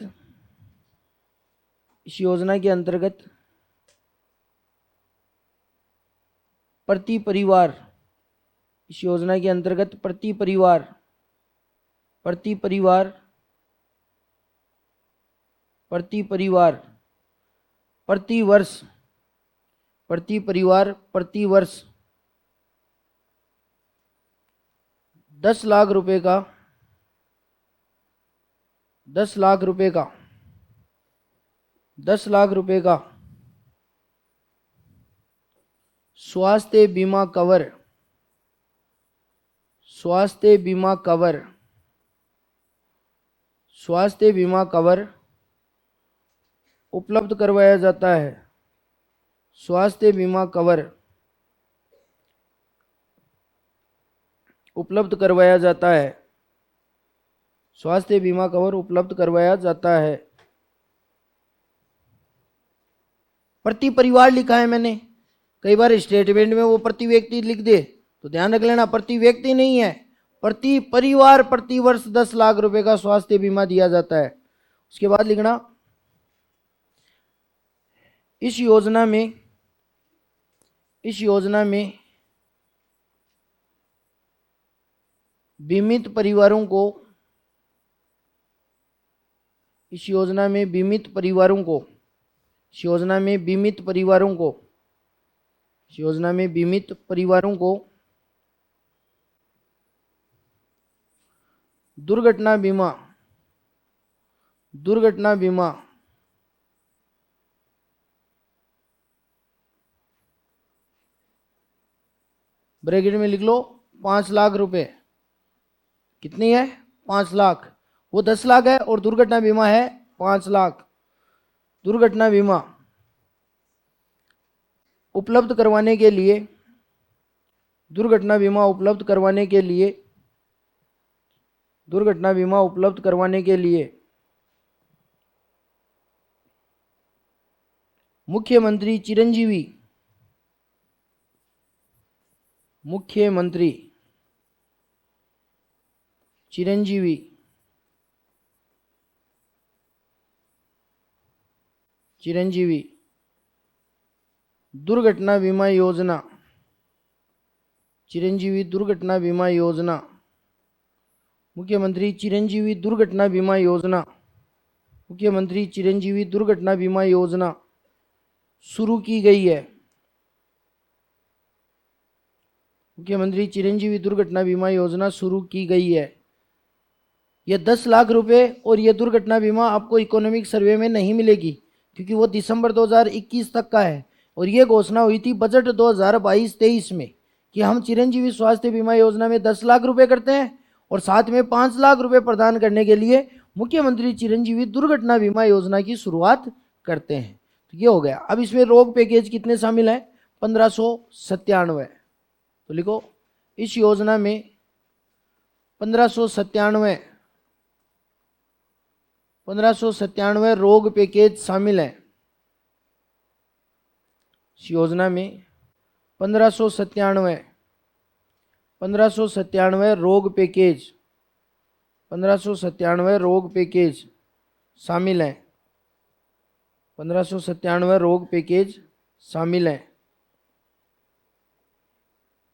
प्रति परिवार, इस योजना के अंतर्गत प्रति परिवार प्रति वर्ष 10 लाख रुपए का स्वास्थ्य बीमा कवर उपलब्ध करवाया जाता है। स्वास्थ्य बीमा कवर उपलब्ध करवाया जाता है। प्रति परिवार लिखा है मैंने, कई बार स्टेटमेंट में वो प्रति व्यक्ति लिख दे तो ध्यान रख लेना, प्रति व्यक्ति नहीं है, प्रति परिवार प्रति वर्ष 10 लाख रुपए का स्वास्थ्य बीमा दिया जाता है। उसके बाद लिखना, इस योजना में बीमित परिवारों को दुर्घटना बीमा ब्रैकेट में लिख लो 5 लाख रुपए। कितनी है? 5 लाख। वो 10 लाख है और दुर्घटना बीमा है 5 लाख। दुर्घटना बीमा उपलब्ध करवाने के लिए मुख्यमंत्री चिरंजीवी चिरंजीवी दुर्घटना बीमा योजना, चिरंजीवी दुर्घटना बीमा योजना, मुख्यमंत्री चिरंजीवी दुर्घटना बीमा योजना, मुख्यमंत्री चिरंजीवी दुर्घटना बीमा योजना शुरू की गई है। मुख्यमंत्री चिरंजीवी दुर्घटना बीमा योजना शुरू की गई है। यह 10 लाख रुपए और यह दुर्घटना बीमा आपको इकोनॉमिक सर्वे में नहीं मिलेगी, क्योंकि वो दिसंबर 2021 तक का है। और ये घोषणा हुई थी बजट 2022-23 में कि हम चिरंजीवी स्वास्थ्य बीमा योजना में 10 लाख रुपए करते हैं और साथ में 5 लाख रुपए प्रदान करने के लिए मुख्यमंत्री चिरंजीवी दुर्घटना बीमा योजना की शुरुआत करते हैं। तो ये हो गया। अब इसमें रोग पैकेज कितने शामिल हैं? 1597। तो लिखो, इस योजना में 1597 रोग पैकेज शामिल है। इस योजना में 1597 रोग पैकेज, 1597 रोग पैकेज शामिल है। 1597 रोग पैकेज शामिल है।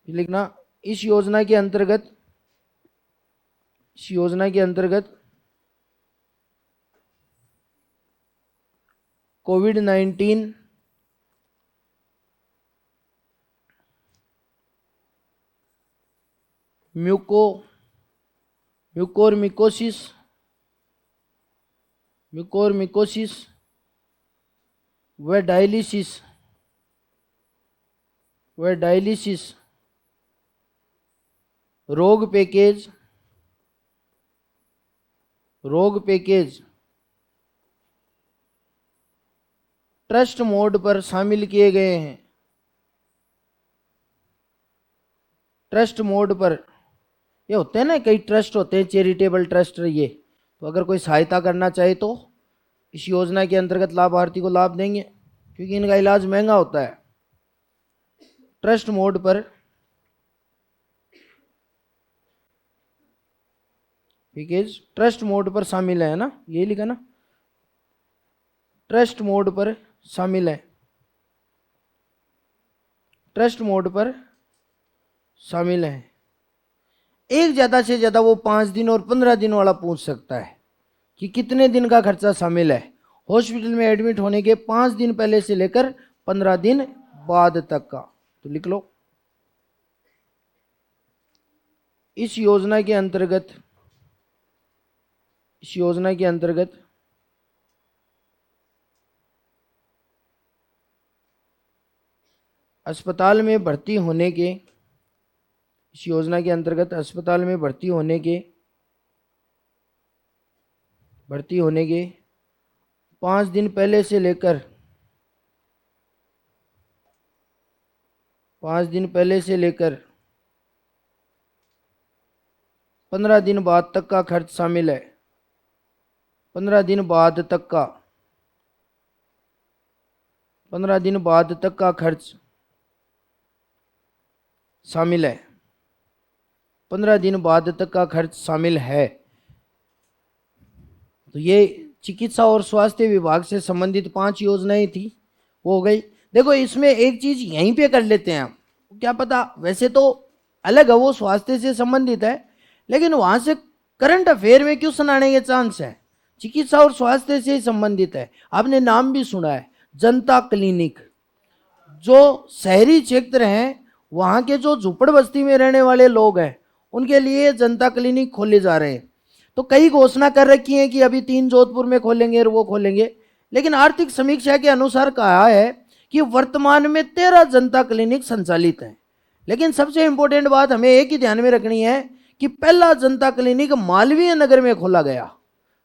लिखना, इस योजना के अंतर्गत कोविड-19, म्यूकोरमिकोसिस व डायलिसिस रोग पैकेज ट्रस्ट मोड पर शामिल किए गए हैं। ट्रस्ट मोड पर, ये होते हैं ना, कई ट्रस्ट होते हैं, चैरिटेबल ट्रस्ट। ये तो अगर कोई सहायता करना चाहे तो इस योजना के अंतर्गत लाभार्थी को लाभ देंगे, क्योंकि इनका इलाज महंगा होता है। ट्रस्ट मोड पर पैकेज ट्रस्ट मोड पर शामिल है ना, यही लिखा ना, ट्रस्ट मोड पर शामिल है। ट्रस्ट मोड पर शामिल है। एक ज़्यादा से ज़्यादा वो 5 दिन और 15 दिन वाला पूछ सकता है कि कितने दिन का खर्चा शामिल है। हॉस्पिटल में एडमिट होने के 5 दिन पहले से लेकर 15 दिन बाद तक का। तो लिख लो, इस योजना के अंतर्गत अस्पताल में भर्ती होने के, इस योजना के अंतर्गत अस्पताल में भर्ती होने के 5 दिन पहले से लेकर 15 दिन बाद तक का खर्च शामिल है। 15 दिन बाद तक का, 15 दिन बाद तक का खर्च शामिल है। 15 दिन बाद तक का खर्च शामिल है। तो ये चिकित्सा और स्वास्थ्य विभाग से संबंधित 5 योजनाएं थी, वो हो गई। देखो, इसमें एक चीज यहीं पे कर लेते हैं हम, क्या पता, वैसे तो अलग है, वो स्वास्थ्य से संबंधित है, लेकिन वहां से करंट अफेयर में क्वेश्चन आने के चांस है। चिकित्सा और स्वास्थ्य से संबंधित है। आपने नाम भी सुना है, जनता क्लिनिक। जो शहरी क्षेत्र हैं, वहां के जो झुपड़ बस्ती में रहने वाले लोग हैं, उनके लिए जनता क्लिनिक खोले जा रहे हैं। तो कई घोषणा कर रखी है कि अभी 3 जोधपुर में खोलेंगे और वो खोलेंगे, लेकिन आर्थिक समीक्षा के अनुसार कहा है कि वर्तमान में 13 जनता क्लिनिक संचालित हैं। लेकिन सबसे इंपॉर्टेंट बात हमें एक ही ध्यान में रखनी है कि पहला जनता क्लिनिक मालवीय नगर में खोला गया।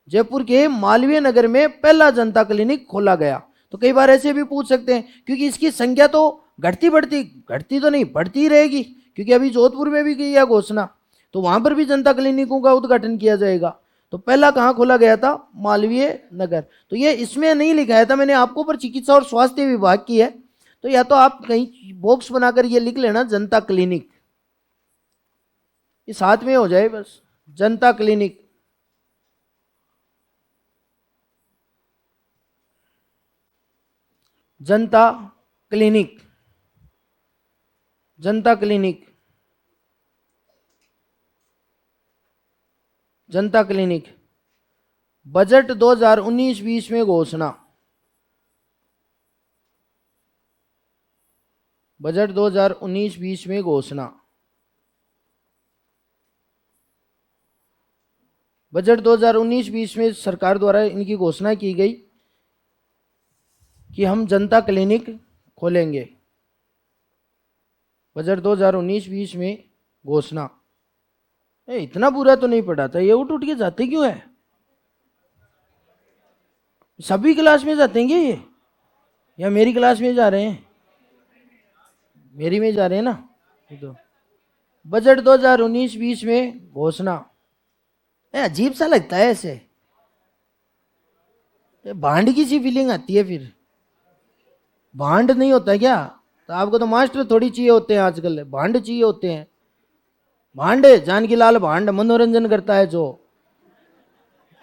जयपुर के मालवीय नगर में पहला जनता क्लिनिक खोला गया। तो कई बार ऐसे भी पूछ सकते हैं, क्योंकि इसकी संख्या तो घटती तो नहीं, बढ़ती ही रहेगी, क्योंकि अभी जोधपुर में भी की है घोषणा, तो वहां पर भी जनता क्लिनिकों का उद्घाटन किया जाएगा। तो पहला कहाँ खोला गया था? मालवीय नगर। तो ये इसमें नहीं लिखाया था मैंने आपको, पर चिकित्सा और स्वास्थ्य विभाग की है, तो या तो आप कहीं बॉक्स बनाकर ये लिख लेना जनता क्लिनिक, ये साथ में हो जाए बस, जनता क्लिनिक। जनता क्लिनिक, जनता क्लिनिक, जनता क्लिनिक। बजट 2019-20 में घोषणा, बजट 2019-20 में घोषणा, बजट 2019-20 में सरकार द्वारा इनकी घोषणा की गई कि हम जनता क्लिनिक खोलेंगे। बजट 2019-20 में घोषणा। इतना बुरा तो नहीं पड़ा था, ये उठ उठ के जाते क्यों है? सभी क्लास में जाते हैं क्या ये, या मेरी क्लास में जा रहे हैं? मेरी में जा रहे हैं ना। तो बजट 2019-20 में घोषणा। अजीब सा लगता है ऐसे, भांड की सी फीलिंग आती है। फिर भांड नहीं होता क्या? तो आपको तो मास्टर थोड़ी चाहिए होते हैं आजकल, भांड चाहिए होते हैं। भांड, जानकी लाल भांड मनोरंजन करता है जो।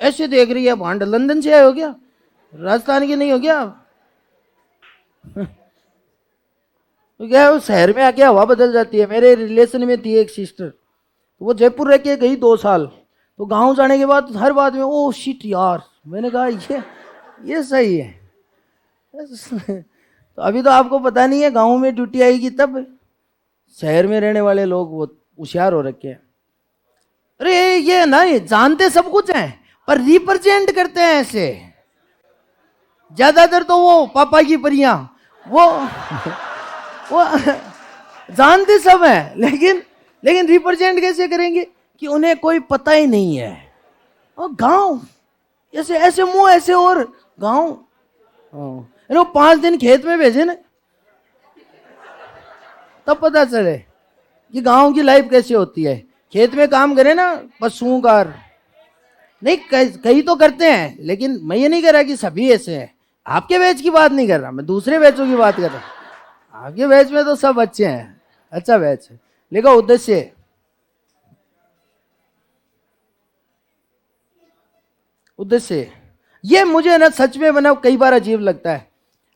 ऐसे देख रही है भांड, लंदन से आए हो क्या? राजस्थान के नहीं हो क्या आप? तो क्या वो शहर में आके हवा बदल जाती है। मेरे रिलेशन में थी एक सिस्टर, तो वो जयपुर रह के गई 2 साल, तो गांव जाने के बाद हर बात में ओ शिट यार, मैंने कहा ये सही है। तो अभी तो आपको पता नहीं है, गांव में ड्यूटी आएगी तब। शहर में रहने वाले लोग वो होशियार हो रखे हैं। अरे ये ना, ये जानते सब कुछ हैं पर रिप्रेजेंट करते हैं ऐसे। ज्यादातर तो वो पापा की परियां, वो जानते सब है, लेकिन रिप्रेजेंट कैसे करेंगे कि उन्हें कोई पता ही नहीं है। और गांव ऐसे ऐसे मुंह ऐसे, और गांव 5 दिन खेत में भेजे ना, तब पता चले कि गांव की लाइफ कैसे होती है। खेत में काम करे ना पशुओं का, नहीं कई तो करते हैं, लेकिन मैं ये नहीं कह रहा कि सभी ऐसे हैं। आपके बैच की बात नहीं कर रहा मैं, दूसरे बैचों की बात कर रहा हूं। आपके बैच में तो सब अच्छे हैं, अच्छा बैच है। लिखो उद्देश्य, उद्देश्य ये मुझे ना सच में बना कई बार अजीब लगता है।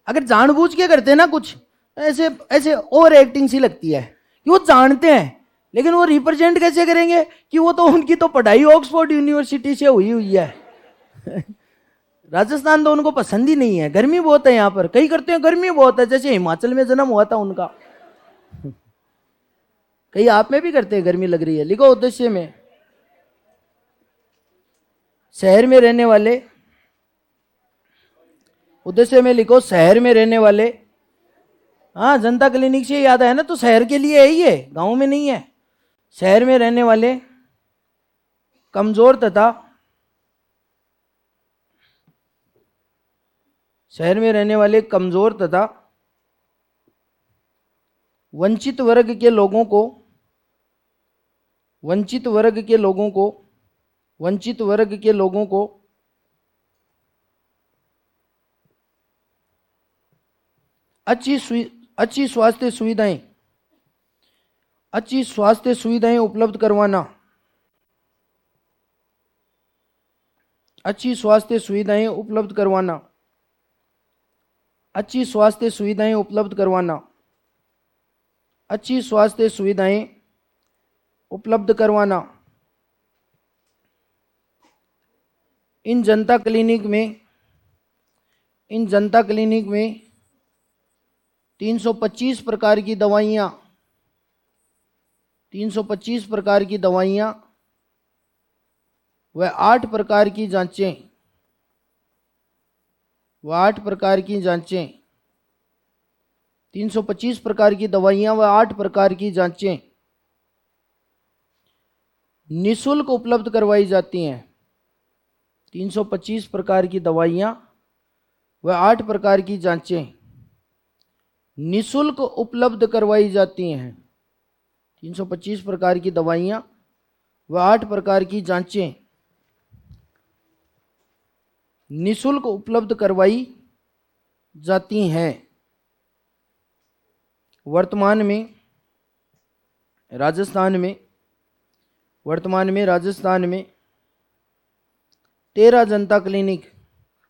अगर जानबूझ के करते ना कुछ ऐसे ऐसे, ओवर एक्टिंग सी लगती है कि वो जानते हैं, लेकिन वो रिप्रेजेंट कैसे करेंगे कि वो तो, उनकी तो पढ़ाई ऑक्सफोर्ड यूनिवर्सिटी से हुई है। राजस्थान तो उनको पसंद ही नहीं है, गर्मी बहुत है यहाँ पर। कई करते हैं गर्मी बहुत है, जैसे हिमाचल में जन्म हुआ था उनका। कई आप में भी करते हैं, गर्मी लग रही है। लिखो उद्देश्य में, शहर में रहने वाले, उद्देश्य में लिखो शहर में रहने वाले। हाँ, जनता क्लिनिक से याद है ना, तो शहर के लिए है ये, गांव में नहीं है। शहर में रहने वाले कमजोर तथा, शहर में रहने वाले कमजोर तथा वंचित वर्ग के लोगों को, वंचित वर्ग के लोगों को, वंचित वर्ग के लोगों को अच्छी स्वास्थ्य सुविधाएं, अच्छी स्वास्थ्य सुविधाएं उपलब्ध करवाना, अच्छी स्वास्थ्य सुविधाएं उपलब्ध करवाना, अच्छी स्वास्थ्य सुविधाएं उपलब्ध करवाना, अच्छी स्वास्थ्य सुविधाएं उपलब्ध करवाना। इन जनता क्लिनिक में, इन जनता क्लिनिक में 325 प्रकार की दवाइयाँ, 325 प्रकार की दवाइयाँ व 8 प्रकार की जांचें, व 8 प्रकार की जांचें, 325 प्रकार की दवाइयाँ व 8 प्रकार की जांचें निःशुल्क उपलब्ध करवाई जाती हैं। 325 प्रकार की दवाइयाँ व 8 प्रकार की जांचें निःशुल्क उपलब्ध करवाई जाती हैं। 325 प्रकार की दवाइयाँ व 8 प्रकार की जांचें निःशुल्क उपलब्ध करवाई जाती हैं। वर्तमान में राजस्थान में, वर्तमान में राजस्थान में 13 जनता क्लिनिक।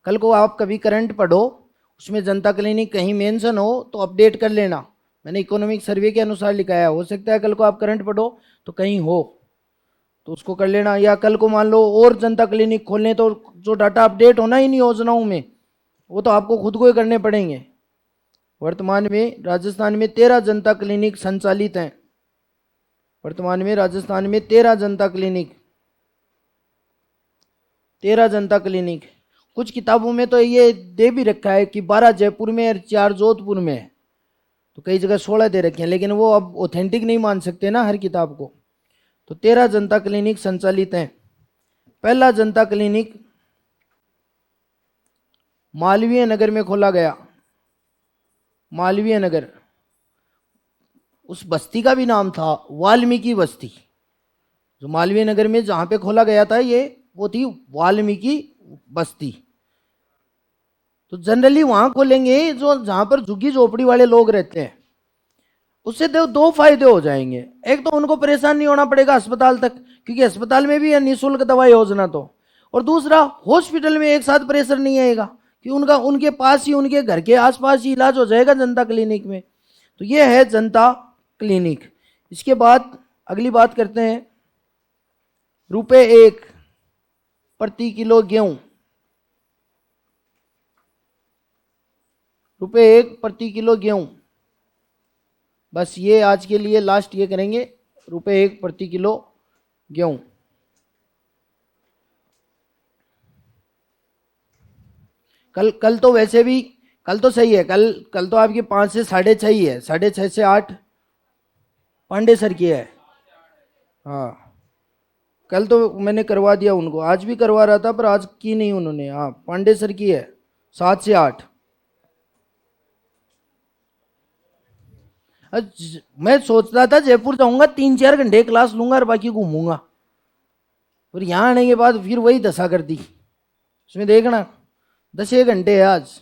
कल को आप कभी करंट पढ़ो, उसमें जनता क्लिनिक कहीं मेंशन हो तो अपडेट कर लेना। मैंने इकोनॉमिक सर्वे के अनुसार लिखा है, हो सकता है कल को आप करंट पढ़ो तो कहीं हो तो उसको कर लेना। या कल को मान लो और जनता क्लिनिक खोलने तो जो डाटा अपडेट होना ही नहीं योजनाओं में वो तो आपको खुद को ही करने पड़ेंगे। वर्तमान में राजस्थान में 13 जनता क्लिनिक संचालित हैं। वर्तमान में राजस्थान में 13 जनता क्लिनिक, 13 जनता क्लिनिक। कुछ किताबों में तो ये दे भी रखा है कि 12 जयपुर में और 4 जोधपुर में है, तो कई जगह 16 दे रखे हैं, लेकिन वो अब ऑथेंटिक नहीं मान सकते ना हर किताब को। तो 13 जनता क्लिनिक संचालित हैं। पहला जनता क्लिनिक मालवीय नगर में खोला गया। मालवीय नगर, उस बस्ती का भी नाम था वाल्मीकि बस्ती। जो मालवीय नगर में जहां पे खोला गया था ये वो थी वाल्मीकि बस्ती। तो जनरली वहां खोलेंगे जो जहां पर झुग्गी झोपड़ी वाले लोग रहते हैं। उससे दो फायदे हो जाएंगे। एक तो उनको परेशान नहीं होना पड़ेगा अस्पताल तक, क्योंकि अस्पताल में भी है निःशुल्क दवा योजना तो। और दूसरा, हॉस्पिटल में एक साथ प्रेशर नहीं आएगा कि उनका उनके पास ही, उनके घर के आसपास ही इलाज हो जाएगा जनता क्लिनिक में। तो ये है जनता क्लिनिक। इसके बाद अगली बात करते हैं, ₹1 प्रति किलो गेहूं। ₹1 प्रति किलो गेहूं। बस ये आज के लिए लास्ट ये करेंगे, ₹1 प्रति किलो गेहूं। कल तो वैसे भी कल तो सही है। कल तो आपकी 5 से 6:30 ही है, 6:30 से 8 पांडे सर की है। हाँ, कल तो मैंने करवा दिया उनको, आज भी करवा रहा था पर आज की नहीं उन्होंने। हाँ, पांडे सर की है 7 से 8। मैं सोच रहा था जयपुर जाऊंगा 3-4 घंटे क्लास लूंगा और बाकी घूमूंगा, और यहाँ आने के बाद फिर वही दशा कर दी। उसमें देखना 10 घंटे है आज।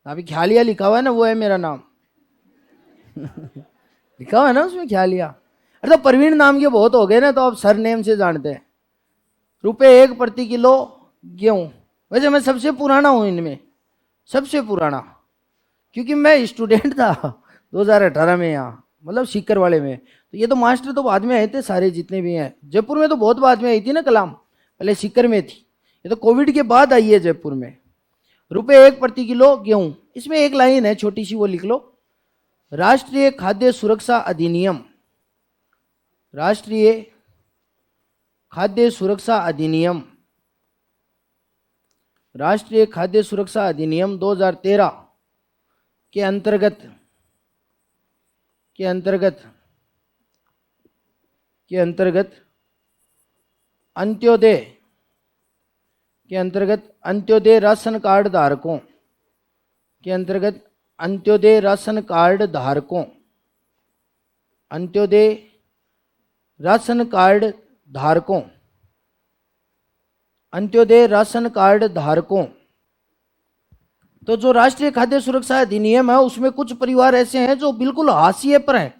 अभी ख्यालिया लिखा हुआ है ना, वो है मेरा नाम लिखा हुआ है ना उसमें ख्यालिया। अरे तो प्रवीण नाम के बहुत हो गए ना, तो आप सर नेम से जानते हैं। ₹1 प्रति किलो गेहूं। वैसे मैं सबसे पुराना हूं इनमें, सबसे पुराना, क्योंकि मैं स्टूडेंट था 2018 में यहाँ, मतलब सीकर वाले में। तो ये तो मास्टर तो बाद में आए थे सारे जितने भी हैं। जयपुर में तो बहुत बाद में आई थी ना कलाम, पहले सीकर में थी। ये तो कोविड के बाद आई है जयपुर में। ₹1 प्रति किलो गेहूं। इसमें एक लाइन है छोटी सी, वो लिख लो, राष्ट्रीय खाद्य सुरक्षा अधिनियम। राष्ट्रीय खाद्य सुरक्षा अधिनियम, राष्ट्रीय खाद्य सुरक्षा अधिनियम 2013 के अंतर्गत अंत्योदय राशन कार्ड धारकों के अंतर्गत, अंत्योदय राशन कार्ड धारकों, अंत्योदय राशन कार्ड धारकों, अंत्योदय राशन कार्ड धारकों। तो जो राष्ट्रीय खाद्य सुरक्षा अधिनियम है उसमें कुछ परिवार ऐसे हैं जो बिल्कुल हाशिए पर हैं,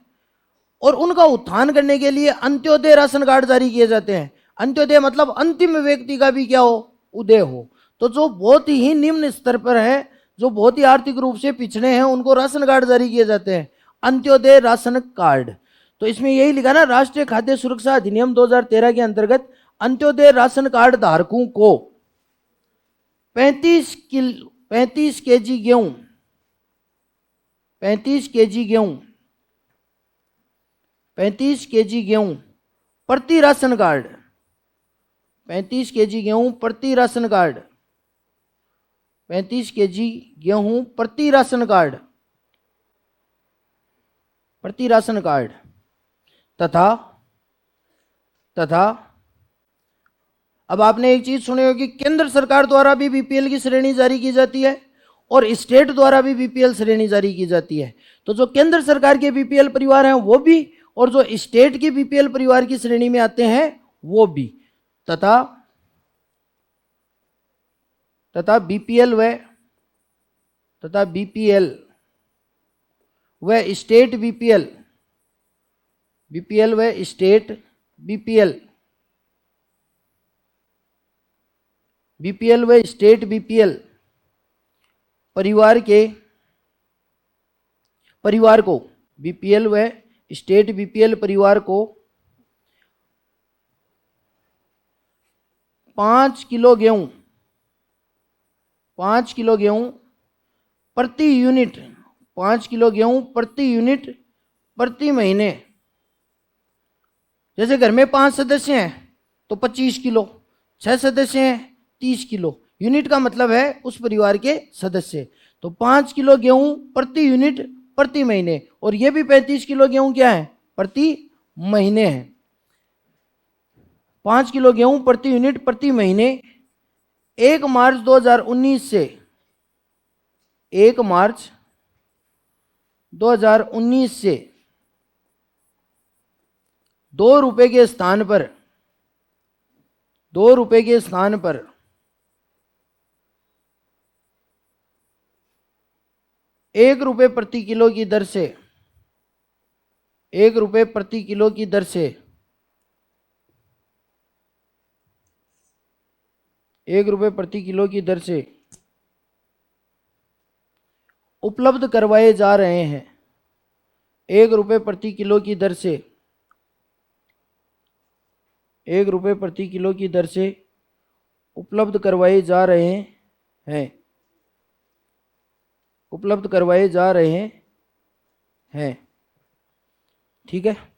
और उनका उत्थान करने के लिए अंत्योदय राशन कार्ड जारी किए जाते हैं। अंत्योदय मतलब अंतिम व्यक्ति का भी क्या हो, उदय हो। तो जो बहुत ही निम्न स्तर पर है, जो बहुत ही आर्थिक रूप से पिछड़े हैं, उनको राशन कार्ड जारी किए जाते हैं, अंत्योदय राशन कार्ड। तो इसमें यही लिखा ना, राष्ट्रीय खाद्य सुरक्षा अधिनियम 2013 के अंतर्गत अंत्योदय राशन कार्ड धारकों को 35 केजी गेहूं, 35 केजी गेहूं, 35 केजी गेहूं प्रति राशन कार्ड, 35 केजी गेहूं प्रति राशन कार्ड, 35 केजी गेहूं प्रति राशन कार्ड, प्रति राशन कार्ड। तथा अब आपने एक चीज सुनी होगी, केंद्र सरकार द्वारा भी बीपीएल की श्रेणी जारी की जाती है और स्टेट द्वारा भी बीपीएल श्रेणी जारी की जाती है। तो जो केंद्र सरकार के बीपीएल परिवार हैं वो भी, और जो स्टेट के बीपीएल परिवार की श्रेणी में आते हैं वो भी। तथा बीपीएल व स्टेट बीपीएल, बीपीएल व स्टेट बीपीएल, बीपीएल व स्टेट बीपीएल परिवार को बीपीएल व स्टेट बीपीएल परिवार को 5 किलो गेहूं प्रति यूनिट 5 किलो गेहूं प्रति यूनिट प्रति महीने। जैसे घर में 5 सदस्य हैं तो 25 किलो, 6 सदस्य हैं 30 किलो। यूनिट का मतलब है उस परिवार के सदस्य। तो 5 किलो गेहूं प्रति यूनिट प्रति महीने, और ये भी 35 किलो गेहूं क्या है, प्रति महीने है। 5 किलो गेहूं प्रति यूनिट प्रति महीने 1 मार्च 2019 से 1 मार्च 2019 से 2 रुपए के स्थान पर 1 रुपए प्रति किलो की दर से 1 रुपए प्रति किलो की दर से 1 रुपए प्रति किलो की दर से उपलब्ध करवाए जा रहे हैं। 1 रुपए प्रति किलो की दर से 1 रुपए प्रति किलो की दर से उपलब्ध करवाए जा रहे हैं, उपलब्ध करवाए जा रहे हैं। ठीक है।